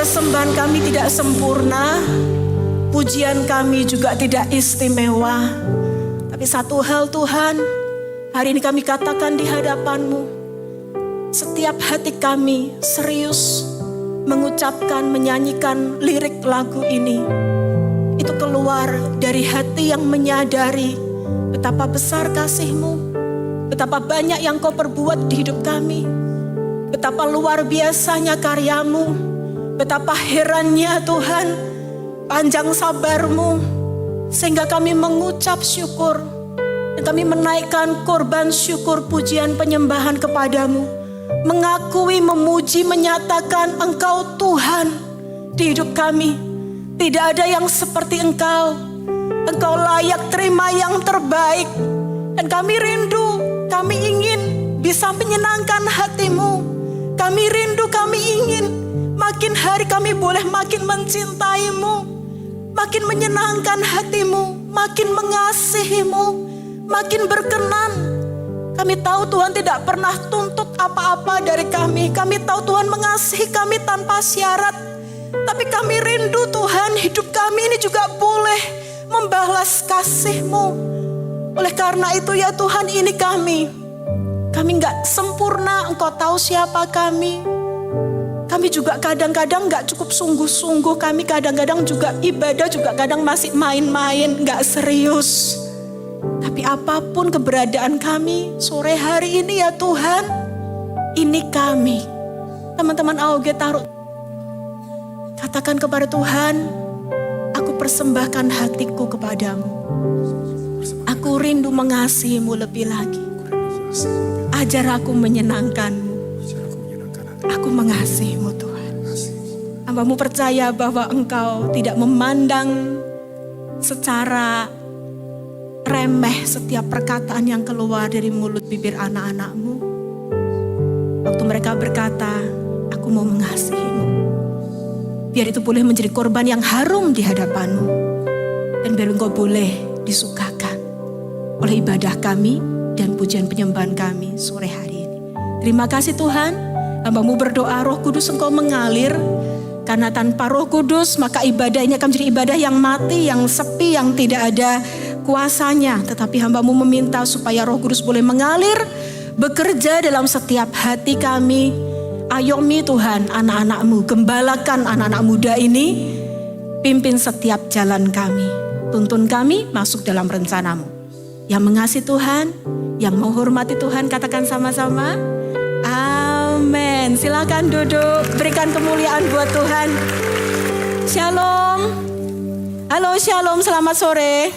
persembahan kami tidak sempurna, pujian kami juga tidak istimewa. Tapi satu hal Tuhan, hari ini kami katakan di hadapan-Mu, setiap hati kami serius mengucapkan, menyanyikan lirik lagu ini. Itu keluar dari hati yang menyadari betapa besar kasih-Mu, betapa banyak yang Kau perbuat di hidup kami, betapa luar biasanya karya-Mu, betapa herannya Tuhan panjang sabar-Mu, sehingga kami mengucap syukur dan kami menaikkan korban syukur, pujian, penyembahan kepadamu, mengakui, memuji, menyatakan Engkau Tuhan di hidup kami. Tidak ada yang seperti Engkau. Engkau layak terima yang terbaik. Dan kami rindu, kami ingin bisa menyenangkan hati-Mu. Kami rindu, kami ingin makin hari kami boleh makin mencintai-Mu, makin menyenangkan hati-Mu, makin mengasihi-Mu, makin berkenan. Kami tahu Tuhan tidak pernah tuntut apa-apa dari kami. Kami tahu Tuhan mengasihi kami tanpa syarat. Tapi kami rindu Tuhan, hidup kami ini juga boleh membalas kasih-Mu. Oleh karena itu ya Tuhan, ini kami. Kami gak sempurna, Engkau tahu siapa kami. Kami juga kadang-kadang gak cukup sungguh-sungguh. Kami kadang-kadang juga ibadah juga kadang masih main-main, gak serius. Tapi apapun keberadaan kami sore hari ini ya Tuhan, ini kami. Teman-teman AOG taruh. Katakan kepada Tuhan, aku persembahkan hatiku kepadamu. Aku rindu mengasihi-Mu lebih lagi. Ajar aku menyenangkan-Mu. Aku mengasihi-Mu Tuhan. Hamba-Mu percaya bahwa Engkau tidak memandang secara remeh setiap perkataan yang keluar dari mulut bibir anak-anak-Mu. Waktu mereka berkata, aku mau mengasihi-Mu. Biar itu boleh menjadi korban yang harum di hadapan-Mu. Dan biar Engkau boleh disukakan oleh ibadah kami dan pujian penyembahan kami sore hari ini. Terima kasih Tuhan. Hamba-Mu berdoa Roh Kudus Engkau mengalir. Karena tanpa Roh Kudus maka ibadah ini akan menjadi ibadah yang mati, yang sepi, yang tidak ada kuasanya. Tetapi hamba-Mu meminta supaya Roh Kudus boleh mengalir, bekerja dalam setiap hati kami. Ayomi Tuhan anak-anak-Mu, gembalakan anak-anak muda ini, pimpin setiap jalan kami, tuntun kami masuk dalam rencana-Mu. Yang mengasihi Tuhan, yang menghormati Tuhan, katakan sama-sama, amin. Silakan duduk, berikan kemuliaan buat Tuhan. Shalom. Halo shalom, selamat sore.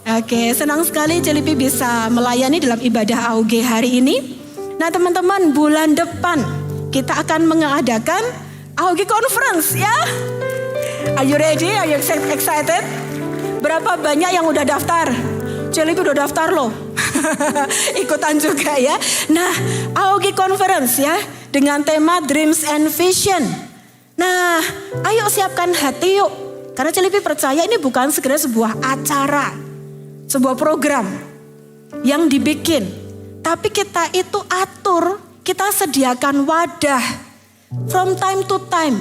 Oke, senang sekali Celipi bisa melayani dalam ibadah AOG hari ini. Nah teman-teman, bulan depan kita akan mengadakan AOG Conference ya. Are you ready? Are you excited? Berapa banyak yang udah daftar? Celipi udah daftar loh. Ikutan juga ya. Nah, AOG Conference ya, dengan tema Dreams and Vision. Nah, ayo siapkan hati yuk. Karena Celipi percaya ini bukan sekedar sebuah acara, sebuah program yang dibikin. Tapi kita itu atur, kita sediakan wadah from time to time.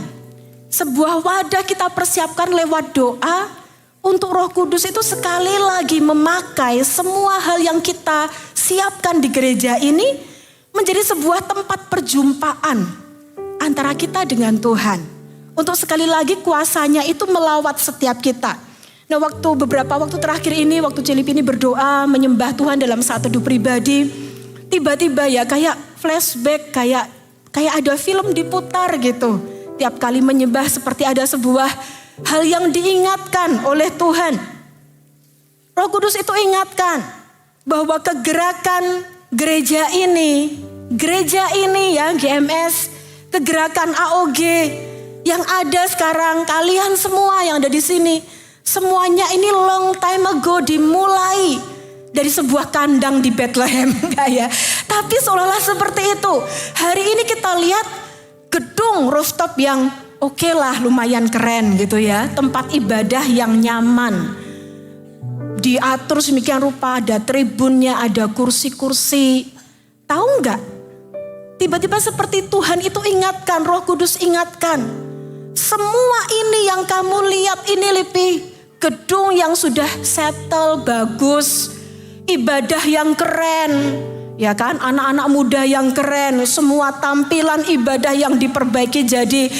Sebuah wadah kita persiapkan lewat doa untuk Roh Kudus itu sekali lagi memakai semua hal yang kita siapkan di gereja ini menjadi sebuah tempat perjumpaan antara kita dengan Tuhan. Untuk sekali lagi kuasanya itu melawat setiap kita. Nah beberapa waktu terakhir ini, waktu Celipi ini berdoa menyembah Tuhan dalam saat teduh pribadi, tiba-tiba ya kayak flashback, kayak ada film diputar gitu. Tiap kali menyembah seperti ada sebuah hal yang diingatkan oleh Tuhan. Roh Kudus itu ingatkan bahwa kegerakan gereja ini ya GMS, kegerakan AOG yang ada sekarang, kalian semua yang ada di sini, semuanya ini long time ago dimulai dari sebuah kandang di Bethlehem ya. Tapi seolah-olah seperti itu. Hari ini kita lihat gedung rooftop yang oke lah, lumayan keren gitu ya. Tempat ibadah yang nyaman. Diatur sedemikian rupa, ada tribunnya, ada kursi-kursi. Tahu nggak? Tiba-tiba seperti Tuhan itu ingatkan, Roh Kudus ingatkan. Semua ini yang kamu lihat ini Lipi, gedung yang sudah settle, bagus, ibadah yang keren, ya kan? Anak-anak muda yang keren, semua tampilan ibadah yang diperbaiki jadi,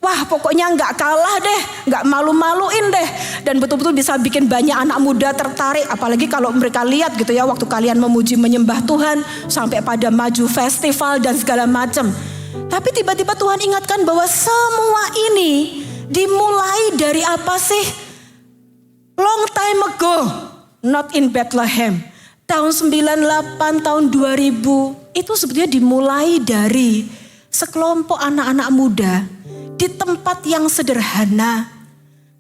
wah pokoknya nggak kalah deh, nggak malu-maluin deh. Dan betul-betul bisa bikin banyak anak muda tertarik. Apalagi kalau mereka lihat gitu ya, waktu kalian memuji menyembah Tuhan, sampai pada maju festival dan segala macam. Tapi tiba-tiba Tuhan ingatkan bahwa semua ini dimulai dari apa sih? Long time ago, not in Bethlehem. Tahun 98, tahun 2000, itu sebetulnya dimulai dari sekelompok anak-anak muda di tempat yang sederhana.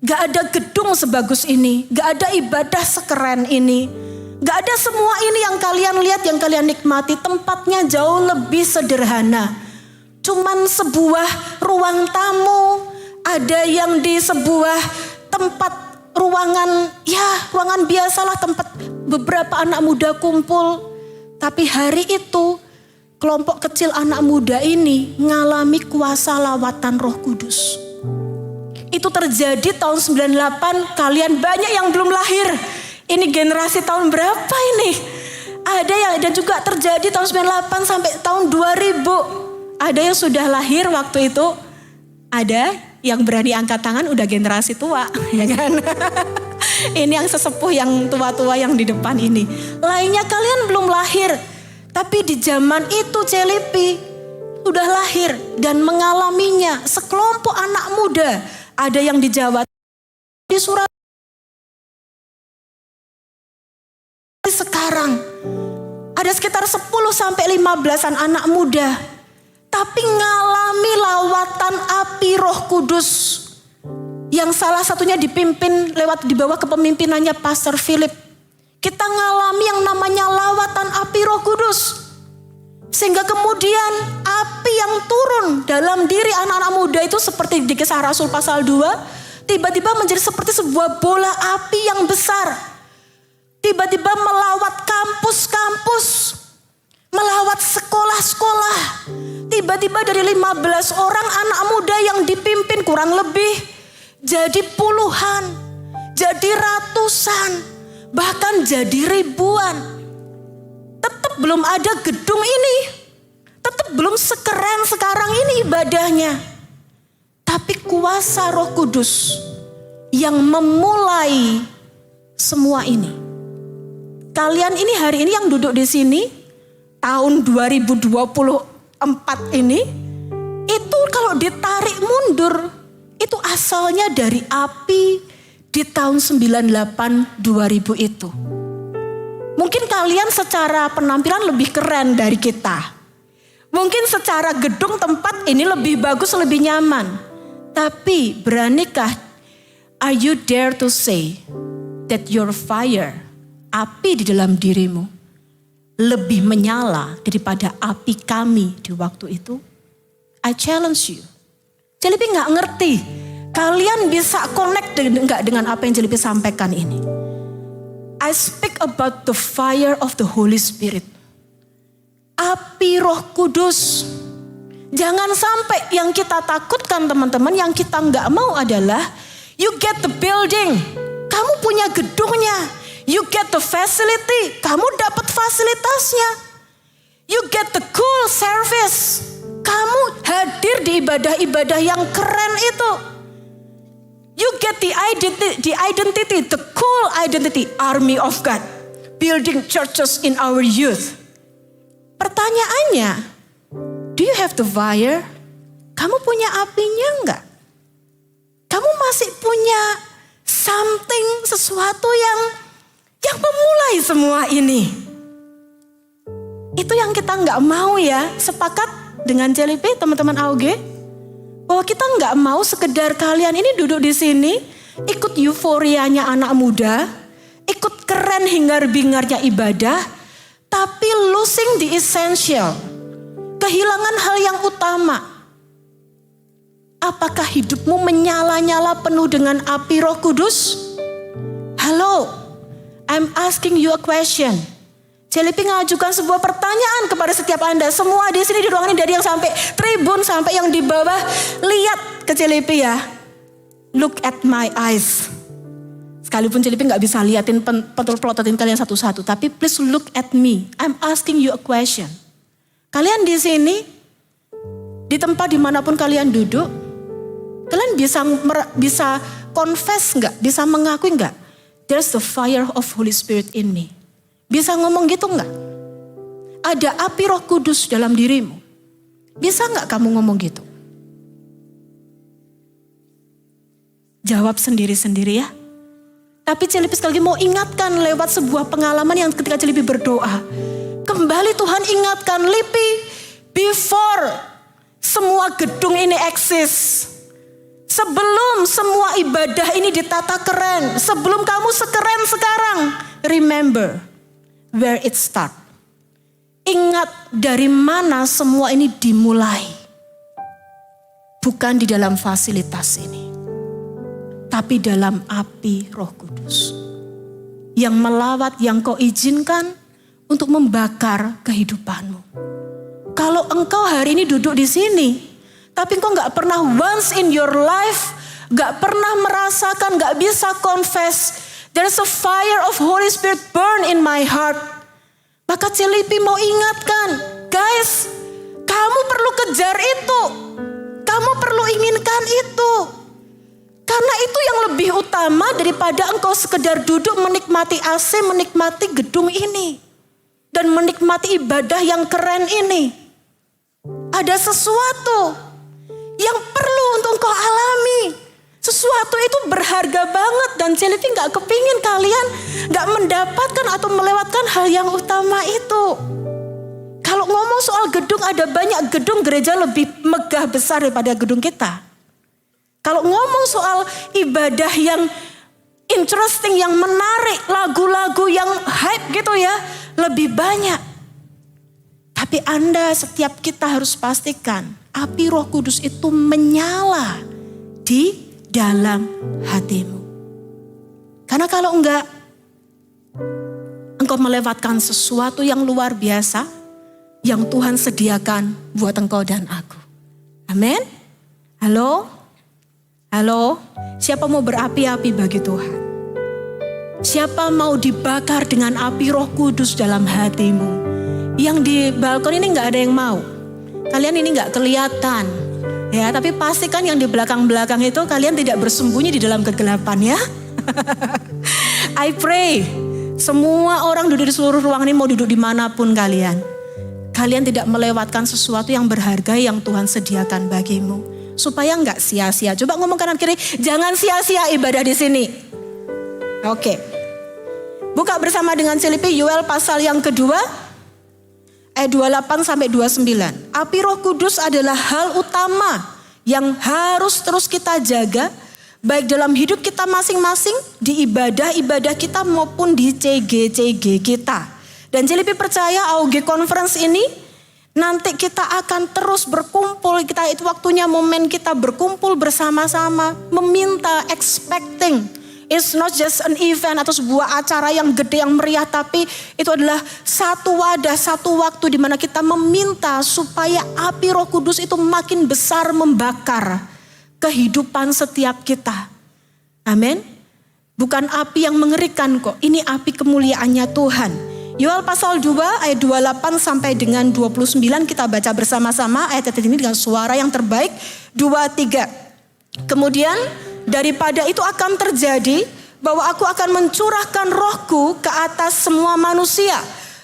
Gak ada gedung sebagus ini, gak ada ibadah sekeren ini, gak ada semua ini yang kalian lihat, yang kalian nikmati. Tempatnya jauh lebih sederhana. Cuman sebuah ruang tamu, ada yang di sebuah tempat ruangan, ya ruangan biasalah, tempat beberapa anak muda kumpul. Tapi hari itu kelompok kecil anak muda ini mengalami kuasa lawatan Roh Kudus. Itu terjadi tahun 98, kalian banyak yang belum lahir. Ini generasi tahun berapa ini? Ada yang, dan juga terjadi tahun 98 sampai tahun 2000. Ada yang sudah lahir waktu itu, ada yang berani angkat tangan udah generasi tua, ya kan? Ini yang sesepuh, yang tua-tua yang di depan ini. Lainnya kalian belum lahir, tapi di zaman itu Celipi sudah lahir dan mengalaminya. Sekelompok anak muda, ada yang di Jawa, di Surabaya. Sekarang ada sekitar 10 sampai 15-an anak muda, tapi ngalami lawatan api Roh Kudus yang salah satunya dipimpin lewat di bawah kepemimpinannya Pastor Philip. Kita ngalami yang namanya lawatan api Roh Kudus, sehingga kemudian api yang turun dalam diri anak-anak muda itu seperti di Kisah Rasul pasal 2, tiba-tiba menjadi seperti sebuah bola api yang besar, tiba-tiba melawat kampus-kampus, melawat sekolah-sekolah. Tiba-tiba dari 15 orang anak muda yang dipimpin kurang lebih jadi puluhan, jadi ratusan, bahkan jadi ribuan. Tetap belum ada gedung ini, tetap belum sekeren sekarang ini ibadahnya. Tapi kuasa Roh Kudus yang memulai semua ini. Kalian ini hari ini yang duduk di sini, tahun 2024 ini, itu kalau ditarik mundur, itu asalnya dari api di tahun 98 2000 itu. Mungkin kalian secara penampilan lebih keren dari kita. Mungkin secara gedung tempat ini lebih bagus, lebih nyaman. Tapi beranikah, are you dare to say that your fire, api di dalam dirimu, lebih menyala daripada api kami di waktu itu? I challenge you. Celipi gak ngerti. Kalian bisa connect enggak dengan apa yang Celipi sampaikan ini? I speak about the fire of the Holy Spirit. Api Roh Kudus. Jangan sampai yang kita takutkan teman-teman, yang kita gak mau adalah you get the building. Kamu punya gedungnya. You get the facility, kamu dapat fasilitasnya. You get the cool service, kamu hadir di ibadah-ibadah yang keren itu. You get the identity, the cool identity, army of God, building churches in our youth. Pertanyaannya, do you have the fire? Kamu punya apinya enggak? Kamu masih punya something, sesuatu yang memulai semua ini. Itu yang kita nggak mau ya. Sepakat dengan Celipi, teman-teman AUG, bahwa kita nggak mau sekedar kalian ini duduk di sini, ikut euforianya anak muda, ikut keren hingar-bingarnya ibadah, tapi losing the essential, kehilangan hal yang utama. Apakah hidupmu menyala-nyala penuh dengan api Roh Kudus? Halo. I'm asking you a question. Celipi ngajukan sebuah pertanyaan kepada setiap Anda. Semua di sini di ruangan ini, dari yang sampai tribun sampai yang di bawah. Lihat ke Cilipi ya. Look at my eyes. Sekalipun Cilipi gak bisa liatin pelototin kalian satu-satu. Tapi please look at me. I'm asking you a question. Kalian di sini, di tempat dimanapun kalian duduk, kalian bisa confess gak? Bisa mengakui gak? There's the fire of Holy Spirit in me. Bisa ngomong gitu gak? Ada api Roh Kudus dalam dirimu. Bisa gak kamu ngomong gitu? Jawab sendiri-sendiri ya. Tapi Cilipi sekali lagi mau ingatkan lewat sebuah pengalaman yang ketika Cilipi berdoa. Kembali Tuhan ingatkan, Lipi, before semua gedung ini eksis. Sebelum semua ibadah ini ditata keren. Sebelum kamu sekeren sekarang. Remember where it start. Ingat dari mana semua ini dimulai. Bukan di dalam fasilitas ini. Tapi dalam api Roh Kudus. Yang melawat, yang kau izinkan untuk membakar kehidupanmu. Kalau engkau hari ini duduk di sini, tapi engkau gak pernah once in your life, gak pernah merasakan, gak bisa confess, there's a fire of Holy Spirit burn in my heart. Maka Cilipi mau ingatkan, guys, kamu perlu kejar itu. Kamu perlu inginkan itu. Karena itu yang lebih utama daripada engkau sekedar duduk menikmati AC, menikmati gedung ini. Dan menikmati ibadah yang keren ini. Ada sesuatu yang perlu untuk engkau alami. Sesuatu itu berharga banget. Dan Cilipi gak kepingin kalian gak mendapatkan atau melewatkan hal yang utama itu. Kalau ngomong soal gedung, ada banyak gedung gereja lebih megah besar daripada gedung kita. Kalau ngomong soal ibadah yang interesting, yang menarik, lagu-lagu yang hype gitu ya, lebih banyak. Tapi Anda, setiap kita harus pastikan api Roh Kudus itu menyala di dalam hatimu. Karena kalau enggak, engkau melewatkan sesuatu yang luar biasa yang Tuhan sediakan buat engkau dan aku. Amin. Halo? Halo, siapa mau berapi-api bagi Tuhan? Siapa mau dibakar dengan api Roh Kudus dalam hatimu? Yang di balkon ini gak ada yang mau. Kalian ini gak kelihatan. Ya, tapi pastikan yang di belakang-belakang itu kalian tidak bersembunyi di dalam kegelapan ya. I pray, semua orang duduk di seluruh ruangan ini mau duduk dimanapun kalian. Kalian tidak melewatkan sesuatu yang berharga yang Tuhan sediakan bagimu. Supaya enggak sia-sia. Coba ngomong kanan kiri, jangan sia-sia ibadah di sini. Oke. Buka bersama dengan Cilipi Yoel pasal yang kedua, ayat 28 sampai 29. Api Roh Kudus adalah hal utama yang harus terus kita jaga, baik dalam hidup kita masing-masing, di ibadah-ibadah kita maupun di CG-CG kita. Dan Cilipi percaya AUG Conference ini nanti kita akan terus berkumpul, kita itu waktunya momen kita berkumpul bersama-sama, meminta, expecting. It's not just an event atau sebuah acara yang gede, yang meriah, tapi itu adalah satu wadah, satu waktu di mana kita meminta supaya api Roh Kudus itu makin besar membakar kehidupan setiap kita. Amin. Bukan api yang mengerikan kok, ini api kemuliaannya Tuhan. Yoel pasal 2 ayat 28 sampai dengan 29 kita baca bersama-sama ayat ini dengan suara yang terbaik. 2-3. Kemudian daripada itu akan terjadi bahwa aku akan mencurahkan rohku ke atas semua manusia.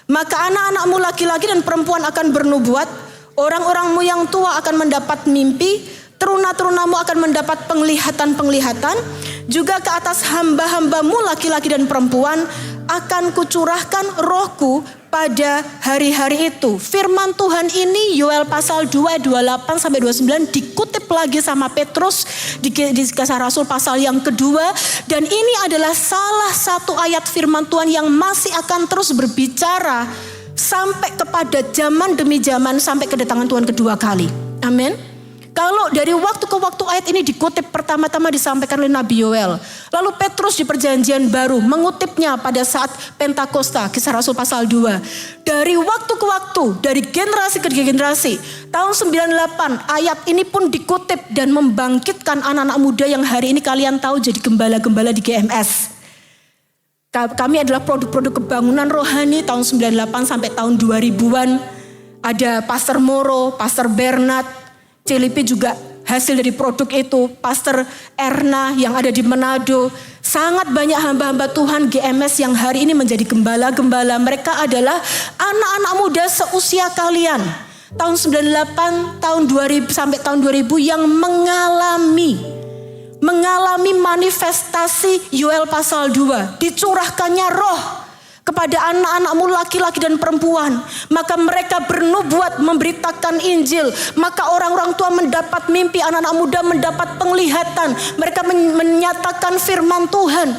Maka anak-anakmu laki-laki dan perempuan akan bernubuat. Orang-orangmu yang tua akan mendapat mimpi. Teruna-terunamu akan mendapat penglihatan-penglihatan. Juga ke atas hamba-hambamu laki-laki dan perempuan akan kucurahkan rohku pada hari-hari itu. Firman Tuhan ini Yoel pasal 2 28 sampai 29 dikutip lagi sama Petrus di Kisah Rasul pasal yang kedua, dan ini adalah salah satu ayat firman Tuhan yang masih akan terus berbicara sampai kepada zaman demi zaman sampai kedatangan Tuhan kedua kali. Amin. Kalau dari waktu ke waktu ayat ini dikutip pertama-tama disampaikan oleh Nabi Yoel. Lalu Petrus di perjanjian baru mengutipnya pada saat Pentakosta, Kisah Rasul pasal 2. Dari waktu ke waktu, dari generasi ke generasi. Tahun 98 ayat ini pun dikutip dan membangkitkan anak-anak muda yang hari ini kalian tahu jadi gembala-gembala di GMS. Kami adalah produk-produk kebangunan rohani tahun 98 sampai tahun 2000-an. Ada Pastor Moro, Pastor Bernard, Cilipi juga hasil dari produk itu. Pastor Erna yang ada di Manado. Sangat banyak hamba-hamba Tuhan GMS yang hari ini menjadi gembala-gembala. Mereka adalah anak-anak muda seusia kalian. Tahun 98, tahun 2000 sampai tahun 2000 yang mengalami manifestasi Yoel pasal 2. Dicurahkannya roh kepada anak-anakmu laki-laki dan perempuan. Maka mereka bernubuat memberitakan Injil. Maka orang-orang tua mendapat mimpi, anak-anak muda mendapat penglihatan. Mereka menyatakan firman Tuhan.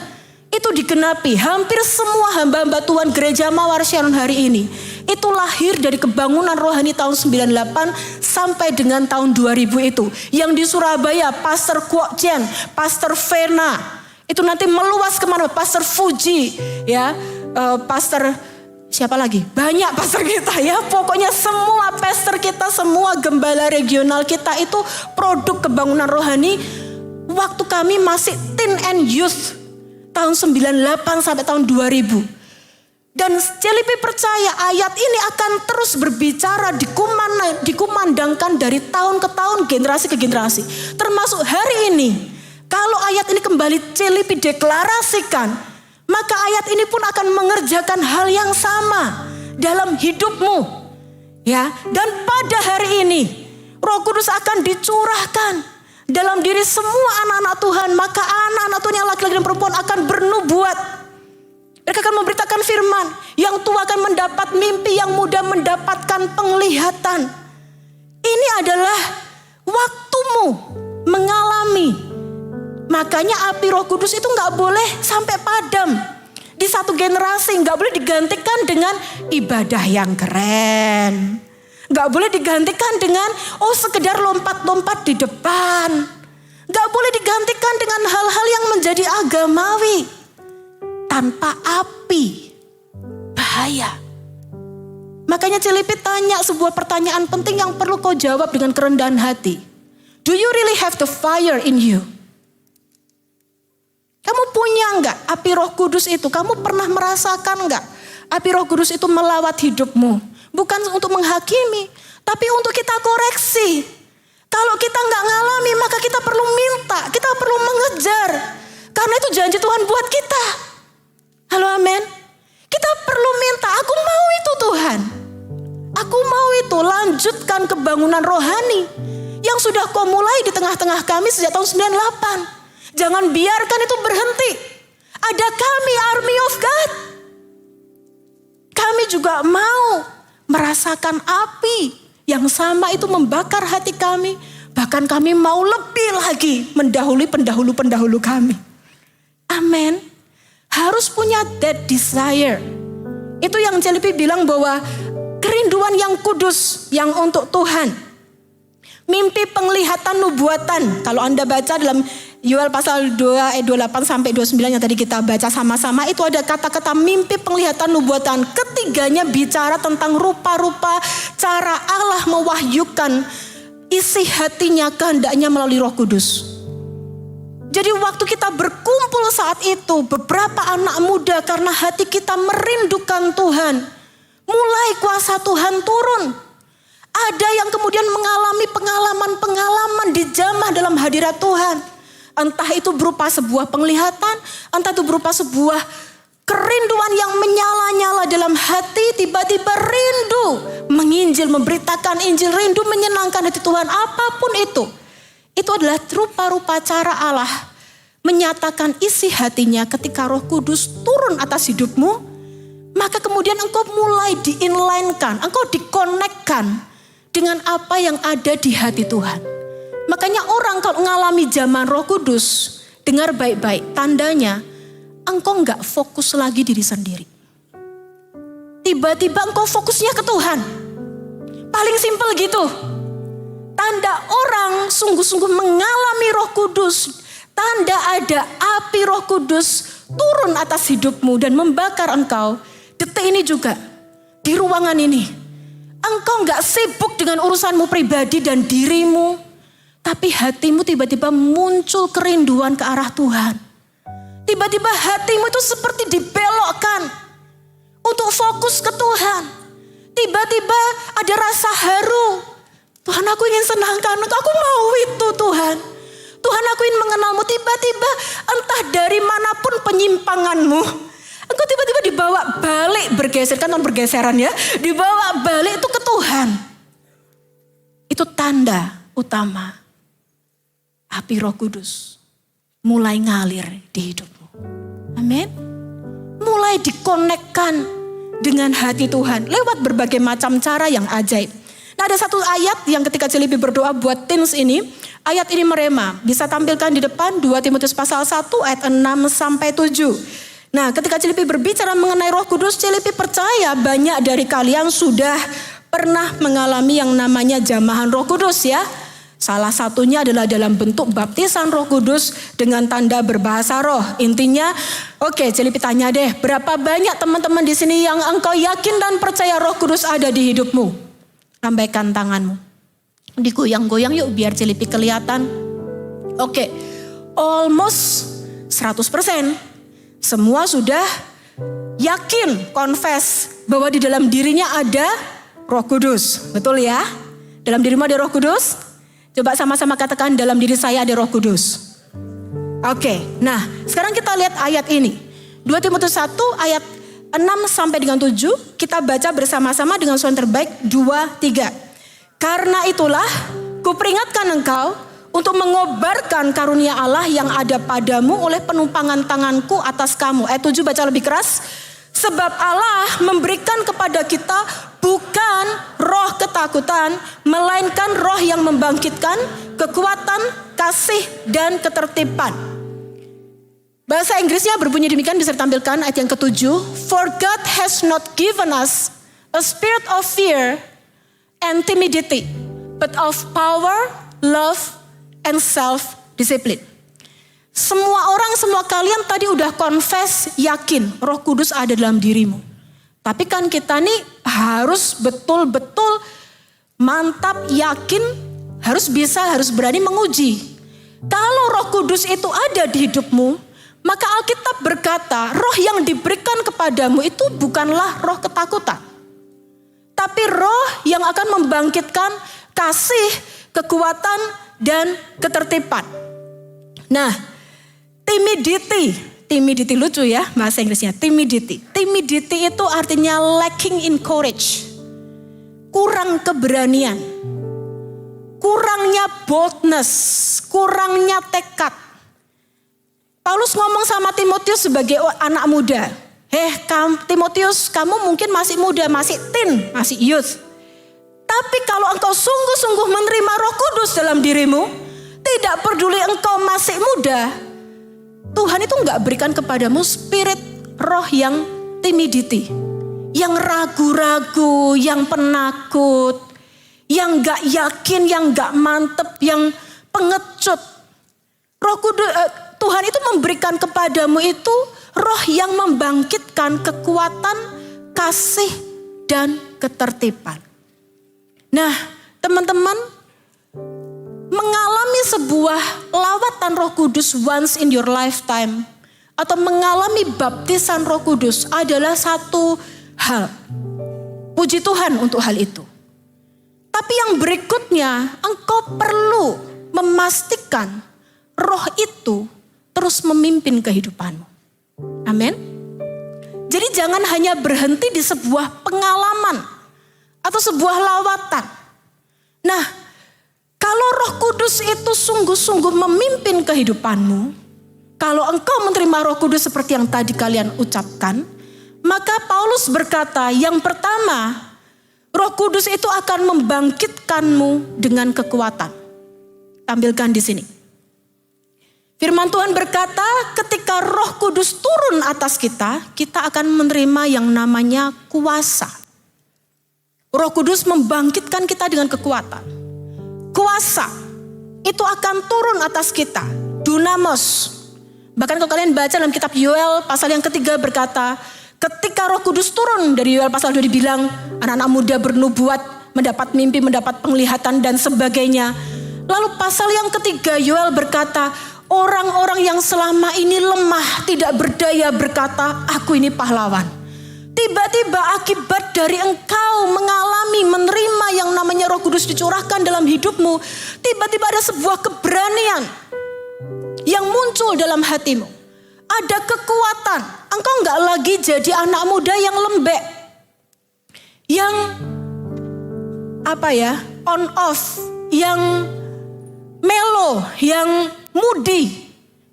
Itu digenapi. Hampir semua hamba-hamba Tuhan gereja Mawar Shalom hari ini. Itu lahir dari kebangunan rohani tahun 98 sampai dengan tahun 2000 itu. Yang di Surabaya, Pastor Kwok Jen, Pastor Verna. Itu nanti meluas kemana? Pastor Fuji, ya. Pastor siapa lagi? Banyak pastor kita ya. Pokoknya semua pastor kita, semua gembala regional kita itu produk kebangunan rohani. Waktu kami masih teen and youth. Tahun 98 sampai tahun 2000. Dan Cilipi percaya ayat ini akan terus berbicara, dikumandangkan dari tahun ke tahun, generasi ke generasi. Termasuk hari ini. Kalau ayat ini kembali Cilipi deklarasikan, maka ayat ini pun akan mengerjakan hal yang sama dalam hidupmu. Ya, dan pada hari ini Roh Kudus akan dicurahkan dalam diri semua anak-anak Tuhan. Maka anak-anak Tuhan yang laki-laki dan perempuan akan bernubuat. Mereka akan memberitakan firman. Yang tua akan mendapat mimpi, yang muda mendapatkan penglihatan. Ini adalah waktumu mengalami. Makanya api Roh Kudus itu gak boleh sampai padam. Di satu generasi gak boleh digantikan dengan ibadah yang keren. Gak boleh digantikan dengan sekedar lompat-lompat di depan. Gak boleh digantikan dengan hal-hal yang menjadi agamawi. Tanpa api, bahaya. Makanya Cilipi tanya sebuah pertanyaan penting yang perlu kau jawab dengan kerendahan hati. Do you really have the fire in you? Kamu punya enggak api Roh Kudus itu? Kamu pernah merasakan enggak api Roh Kudus itu melawat hidupmu? Bukan untuk menghakimi, tapi untuk kita koreksi. Kalau kita enggak ngalami, maka kita perlu minta, kita perlu mengejar. Karena itu janji Tuhan buat kita. Halo, amin. Kita perlu minta, aku mau itu Tuhan. Aku mau itu, lanjutkan kebangunan rohani yang sudah kau mulai di tengah-tengah kami sejak tahun 98. Jangan biarkan itu berhenti. Ada kami, Army of God. Kami juga mau merasakan api yang sama itu membakar hati kami. Bahkan kami mau lebih lagi mendahului pendahulu-pendahulu kami. Amin. Harus punya that desire. Itu yang Cilipi bilang bahwa kerinduan yang kudus, yang untuk Tuhan. Mimpi penglihatan nubuatan. Kalau Anda baca dalam Yoel pasal 2 ayat 28 sampai 29 yang tadi kita baca sama-sama, itu ada kata-kata mimpi penglihatan nubuatan. Ketiganya bicara tentang rupa-rupa cara Allah mewahyukan isi hatinya, kehendaknya melalui Roh Kudus. Jadi waktu kita berkumpul saat itu, beberapa anak muda karena hati kita merindukan Tuhan, mulai kuasa Tuhan turun. Ada yang kemudian mengalami pengalaman-pengalaman dijamah dalam hadirat Tuhan. Entah itu berupa sebuah penglihatan, entah itu berupa sebuah kerinduan yang menyala-nyala dalam hati, tiba-tiba rindu menginjil, memberitakan Injil, rindu menyenangkan hati Tuhan, apapun itu. Itu adalah rupa-rupa cara Allah menyatakan isi hatinya ketika Roh Kudus turun atas hidupmu. Maka kemudian engkau mulai di-inline-kan, engkau dikonekkan dengan apa yang ada di hati Tuhan. Makanya orang kalau mengalami zaman Roh Kudus, dengar baik-baik, tandanya engkau enggak fokus lagi diri sendiri. Tiba-tiba engkau fokusnya ke Tuhan. Paling simpel gitu. Tanda orang sungguh-sungguh mengalami Roh Kudus. Tanda ada api Roh Kudus turun atas hidupmu dan membakar engkau. Detik ini juga, di ruangan ini. Engkau gak sibuk dengan urusanmu pribadi dan dirimu. Tapi hatimu tiba-tiba muncul kerinduan ke arah Tuhan. Tiba-tiba hatimu itu seperti dibelokkan untuk fokus ke Tuhan. Tiba-tiba ada rasa haru. Tuhan, aku ingin senangkan, aku mau itu Tuhan. Tuhan, aku ingin mengenalmu. Tiba-tiba entah dari manapun penyimpanganmu, engkau tiba-tiba dibawa balik, bergeser, kan bergeseran ya. Dibawa balik itu ke Tuhan. Itu tanda utama api Roh Kudus mulai ngalir di hidupmu. Amin. Mulai dikonekkan dengan hati Tuhan lewat berbagai macam cara yang ajaib. Nah, ada satu ayat yang ketika Cilipi berdoa buat teens ini, ayat ini merema. Bisa tampilkan di depan 2 Timotius pasal 1 ayat 6 sampai 7. Nah, ketika Cilipi berbicara mengenai Roh Kudus, Cilipi percaya banyak dari kalian sudah pernah mengalami yang namanya jamahan Roh Kudus ya. Salah satunya adalah dalam bentuk baptisan Roh Kudus dengan tanda berbahasa roh. Intinya, oke, Cilipi tanya deh, berapa banyak teman-teman di sini yang engkau yakin dan percaya Roh Kudus ada di hidupmu? Lambaikan tanganmu. Digoyang-goyang yuk biar Cilipi kelihatan. Oke, almost 100%. Semua sudah yakin, confess bahwa di dalam dirinya ada Roh Kudus. Betul ya? Dalam dirimu ada Roh Kudus? Coba sama-sama katakan, dalam diri saya ada Roh Kudus. Oke, nah sekarang kita lihat ayat ini. 2 Timotius 1 ayat 6 sampai dengan 7. Kita baca bersama-sama dengan suara terbaik 2, 3. Karena itulah kuperingatkan engkau untuk mengobarkan karunia Allah yang ada padamu oleh penumpangan tanganku atas kamu. Ayat 7 baca lebih keras. Sebab Allah memberikan kepada kita bukan roh ketakutan, melainkan roh yang membangkitkan kekuatan, kasih, dan ketertiban. Bahasa Inggrisnya berbunyi demikian, bisa ditampilkan ayat yang ke-7. For God has not given us a spirit of fear and timidity, but of power, love, and self-discipline. Semua orang, semua kalian tadi udah confess, yakin Roh Kudus ada dalam dirimu. Tapi kan kita nih harus betul-betul mantap, yakin, harus bisa, harus berani menguji. Kalau Roh Kudus itu ada di hidupmu, maka Alkitab berkata, roh yang diberikan kepadamu itu bukanlah roh ketakutan. Tapi roh yang akan membangkitkan kasih, kekuatan, dan ketertiban. Nah, timidity lucu ya bahasa Inggrisnya, timidity. Timidity itu artinya lacking in courage. Kurang keberanian. Kurangnya boldness, kurangnya tekad. Paulus ngomong sama Timotius sebagai anak muda. Timotius, kamu mungkin masih muda, masih teen, masih youth. Tapi kalau engkau sungguh-sungguh menerima Roh Kudus dalam dirimu, tidak peduli engkau masih muda, Tuhan itu enggak berikan kepadamu spirit roh yang timidity, yang ragu-ragu, yang penakut, yang enggak yakin, yang enggak mantep, yang pengecut. Roh Kudus, Tuhan itu memberikan kepadamu itu roh yang membangkitkan kekuatan, kasih, dan ketertiban. Nah, teman-teman, mengalami sebuah lawatan Roh Kudus once in your lifetime atau mengalami baptisan Roh Kudus adalah satu hal. Puji Tuhan untuk hal itu. Tapi yang berikutnya, engkau perlu memastikan roh itu terus memimpin kehidupanmu. Amin. Jadi jangan hanya berhenti di sebuah pengalaman atau sebuah lawatan. Nah, kalau Roh Kudus itu sungguh-sungguh memimpin kehidupanmu, kalau engkau menerima Roh Kudus seperti yang tadi kalian ucapkan, maka Paulus berkata, yang pertama, Roh Kudus itu akan membangkitkanmu dengan kekuatan. Tampilkan di sini. Firman Tuhan berkata, ketika Roh Kudus turun atas kita, kita akan menerima yang namanya kuasa. Roh Kudus membangkitkan kita dengan kekuatan. kuasa itu akan turun atas kita. Dunamos. Bahkan kalau kalian baca dalam kitab Yoel pasal yang ketiga berkata, ketika Roh Kudus turun, dari Yoel pasal 2 dibilang anak-anak muda bernubuat, mendapat mimpi, mendapat penglihatan dan sebagainya. Lalu pasal yang ketiga Yoel berkata, orang-orang yang selama ini lemah, tidak berdaya berkata, aku ini pahlawan. Tiba-tiba akibat dari engkau mengalami, menerima yang namanya Roh Kudus dicurahkan dalam hidupmu, tiba-tiba ada sebuah keberanian yang muncul dalam hatimu. Ada kekuatan. Engkau enggak lagi jadi anak muda yang lembek. Yang on off, yang melo, yang moody.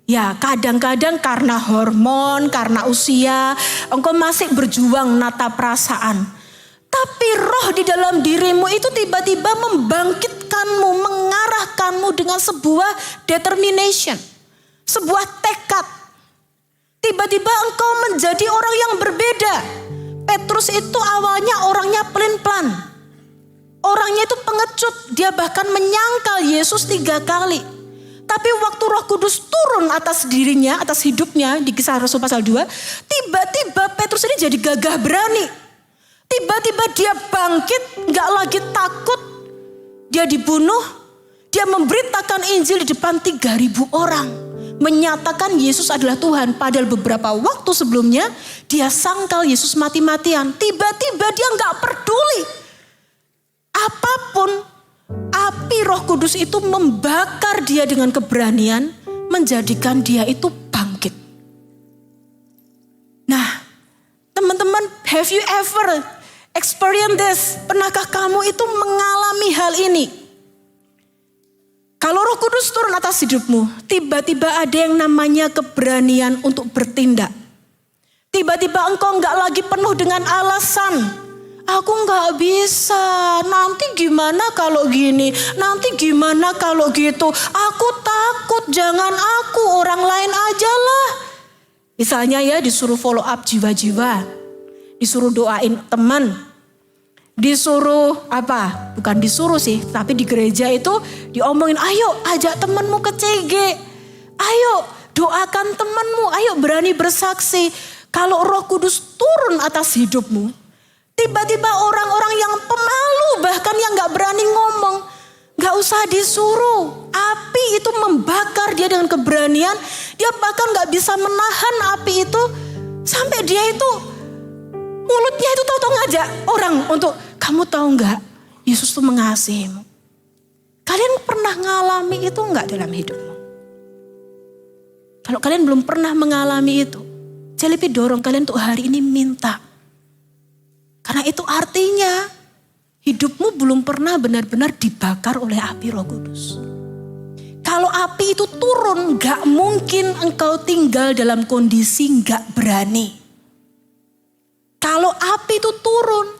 Ya kadang-kadang karena hormon, karena usia, engkau masih berjuang nata perasaan. Tapi roh di dalam dirimu itu tiba-tiba membangkitkanmu, mengarahkanmu dengan sebuah determination. Sebuah tekad. Tiba-tiba engkau menjadi orang yang berbeda. Petrus itu awalnya orangnya pelin-pelan. Orangnya itu pengecut. Dia bahkan menyangkal Yesus 3 kali. Tapi waktu Roh Kudus turun atas dirinya, atas hidupnya di Kisah Rasul pasal 2. Tiba-tiba Petrus ini jadi gagah berani. Tiba-tiba dia bangkit, gak lagi takut. Dia dibunuh. Dia memberitakan Injil di depan 3.000 orang. Menyatakan Yesus adalah Tuhan. Padahal beberapa waktu sebelumnya dia sangkal Yesus mati-matian. Tiba-tiba dia gak peduli. Apapun, api Roh Kudus itu membakar dia dengan keberanian. Menjadikan dia itu bangkit. Nah, teman-teman, have you ever experienced this? Pernahkah kamu itu mengalami hal ini? Kalau Roh Kudus turun atas hidupmu, tiba-tiba ada yang namanya keberanian untuk bertindak. Tiba-tiba engkau enggak lagi penuh dengan alasan. Aku enggak bisa, nanti gimana kalau gini, nanti gimana kalau gitu. Aku takut, jangan aku, orang lain aja lah. Misalnya ya disuruh follow up jiwa-jiwa, disuruh doain teman. Disuruh bukan disuruh sih, tapi di gereja itu diomongin, ayo ajak temanmu ke CG. Ayo doakan temanmu, ayo berani bersaksi. Kalau Roh Kudus turun atas hidupmu, tiba-tiba orang-orang yang pemalu, bahkan yang gak berani ngomong, gak usah disuruh. Api itu membakar dia dengan keberanian. Dia bahkan gak bisa menahan api itu, sampai dia itu mulutnya itu tahu-tahu ngajak orang untuk, kamu tahu nggak, Yesus tuh mengasihimu. Kalian pernah ngalami itu nggak dalam hidupmu? Kalau kalian belum pernah mengalami itu, Celipi dorong kalian untuk hari ini minta. Karena itu artinya hidupmu belum pernah benar-benar dibakar oleh api Roh Kudus. Kalau api itu turun, nggak mungkin engkau tinggal dalam kondisi nggak berani. Kalau api itu turun,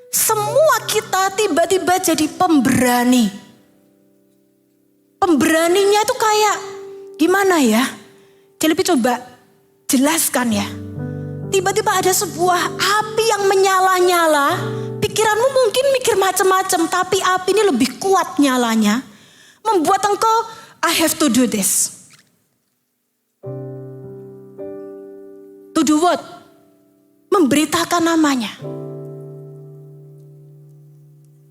semua kita tiba-tiba jadi pemberani. Pemberaninya itu kayak gimana ya? Celipi coba jelaskan ya. Tiba-tiba ada sebuah api yang menyala-nyala. Pikiranmu mungkin mikir macam-macam, tapi api ini lebih kuat nyalanya. Membuat engkau, I have to do this. To do what? Memberitakan namanya.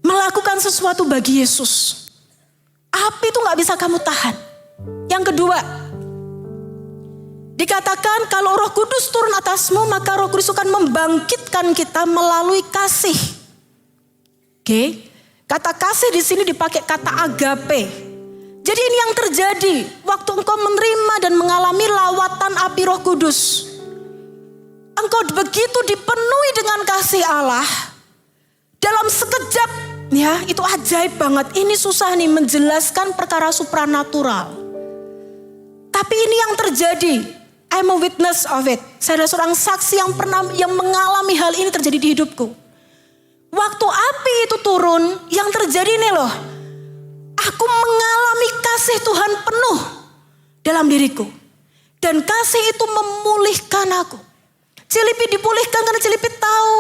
Melakukan sesuatu bagi Yesus. Api itu gak bisa kamu tahan. Yang kedua, dikatakan kalau Roh Kudus turun atasmu, maka Roh Kudus akan membangkitkan kita melalui kasih. Oke, kata kasih di sini dipakai kata agape. Jadi ini yang terjadi waktu engkau menerima dan mengalami lawatan api Roh Kudus. Engkau begitu dipenuhi dengan kasih Allah. Dalam sekejap, ya itu ajaib banget. Ini susah nih menjelaskan perkara supranatural. Tapi ini yang terjadi. I'm a witness of it. Saya adalah seorang saksi yang mengalami hal ini terjadi di hidupku. Waktu api itu turun, yang terjadi nih loh. Aku mengalami kasih Tuhan penuh dalam diriku. Dan kasih itu memulihkan aku. Celipi dipulihkan karena Celipi tahu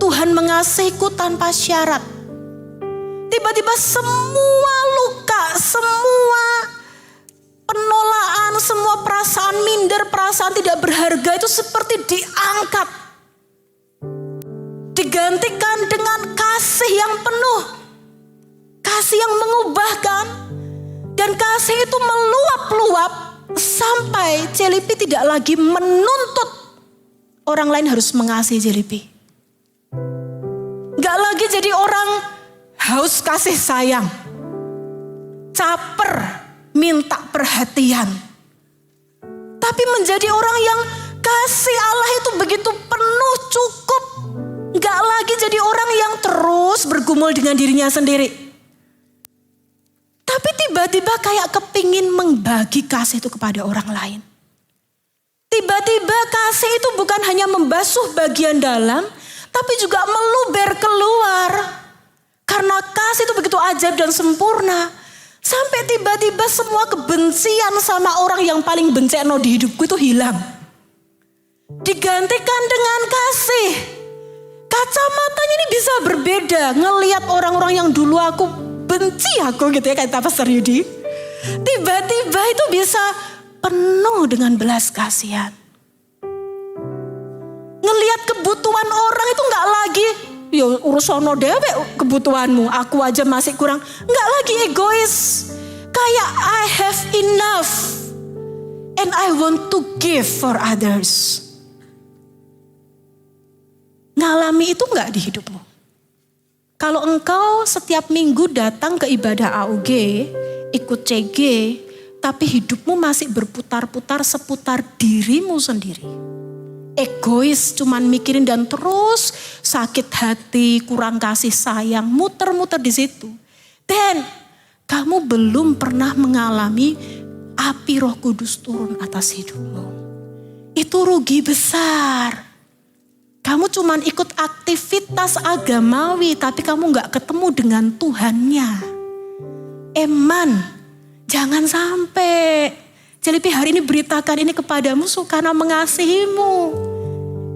Tuhan mengasihiku tanpa syarat. Tiba-tiba semua luka semua penolakan, semua perasaan minder, perasaan tidak berharga itu seperti diangkat. Digantikan dengan kasih yang penuh. Kasih yang mengubahkan. Dan kasih itu meluap-luap sampai Celipi tidak lagi menuntut orang lain harus mengasihi Celipi. Gak lagi jadi orang haus kasih sayang. Caper, minta perhatian. Tapi menjadi orang yang kasih Allah itu begitu penuh, cukup. Gak lagi jadi orang yang terus bergumul dengan dirinya sendiri. Tapi tiba-tiba kayak kepingin membagi kasih itu kepada orang lain. Tiba-tiba kasih itu bukan hanya membasuh bagian dalam, tapi juga meluber keluar. Karena kasih itu begitu ajaib dan sempurna. Sampai tiba-tiba semua kebencian sama orang yang paling bencana di hidupku itu hilang. Digantikan dengan kasih. Kacamatanya ini bisa berbeda. Ngelihat orang-orang yang dulu aku benci aku gitu ya, kata Pastor Yudi. Tiba-tiba itu bisa penuh dengan belas kasihan. Ngelihat kebutuhan orang itu gak lagi, ya urusono dewe kebutuhanmu, aku aja masih kurang. Gak lagi egois. Kayak I have enough. And I want to give for others. Ngalami itu gak di hidupmu? Kalau engkau setiap minggu datang ke ibadah AUG, ikut CG, tapi hidupmu masih berputar-putar seputar dirimu sendiri. Egois, cuman mikirin dan terus sakit hati, kurang kasih sayang, muter-muter di situ. Dan kamu belum pernah mengalami api Roh Kudus turun atas hidupmu. Itu rugi besar. Kamu cuman ikut aktivitas agamawi, tapi kamu gak ketemu dengan Tuhannya. Eman, jangan sampai. Celipi hari ini beritakan ini kepadamu karena mengasihimu.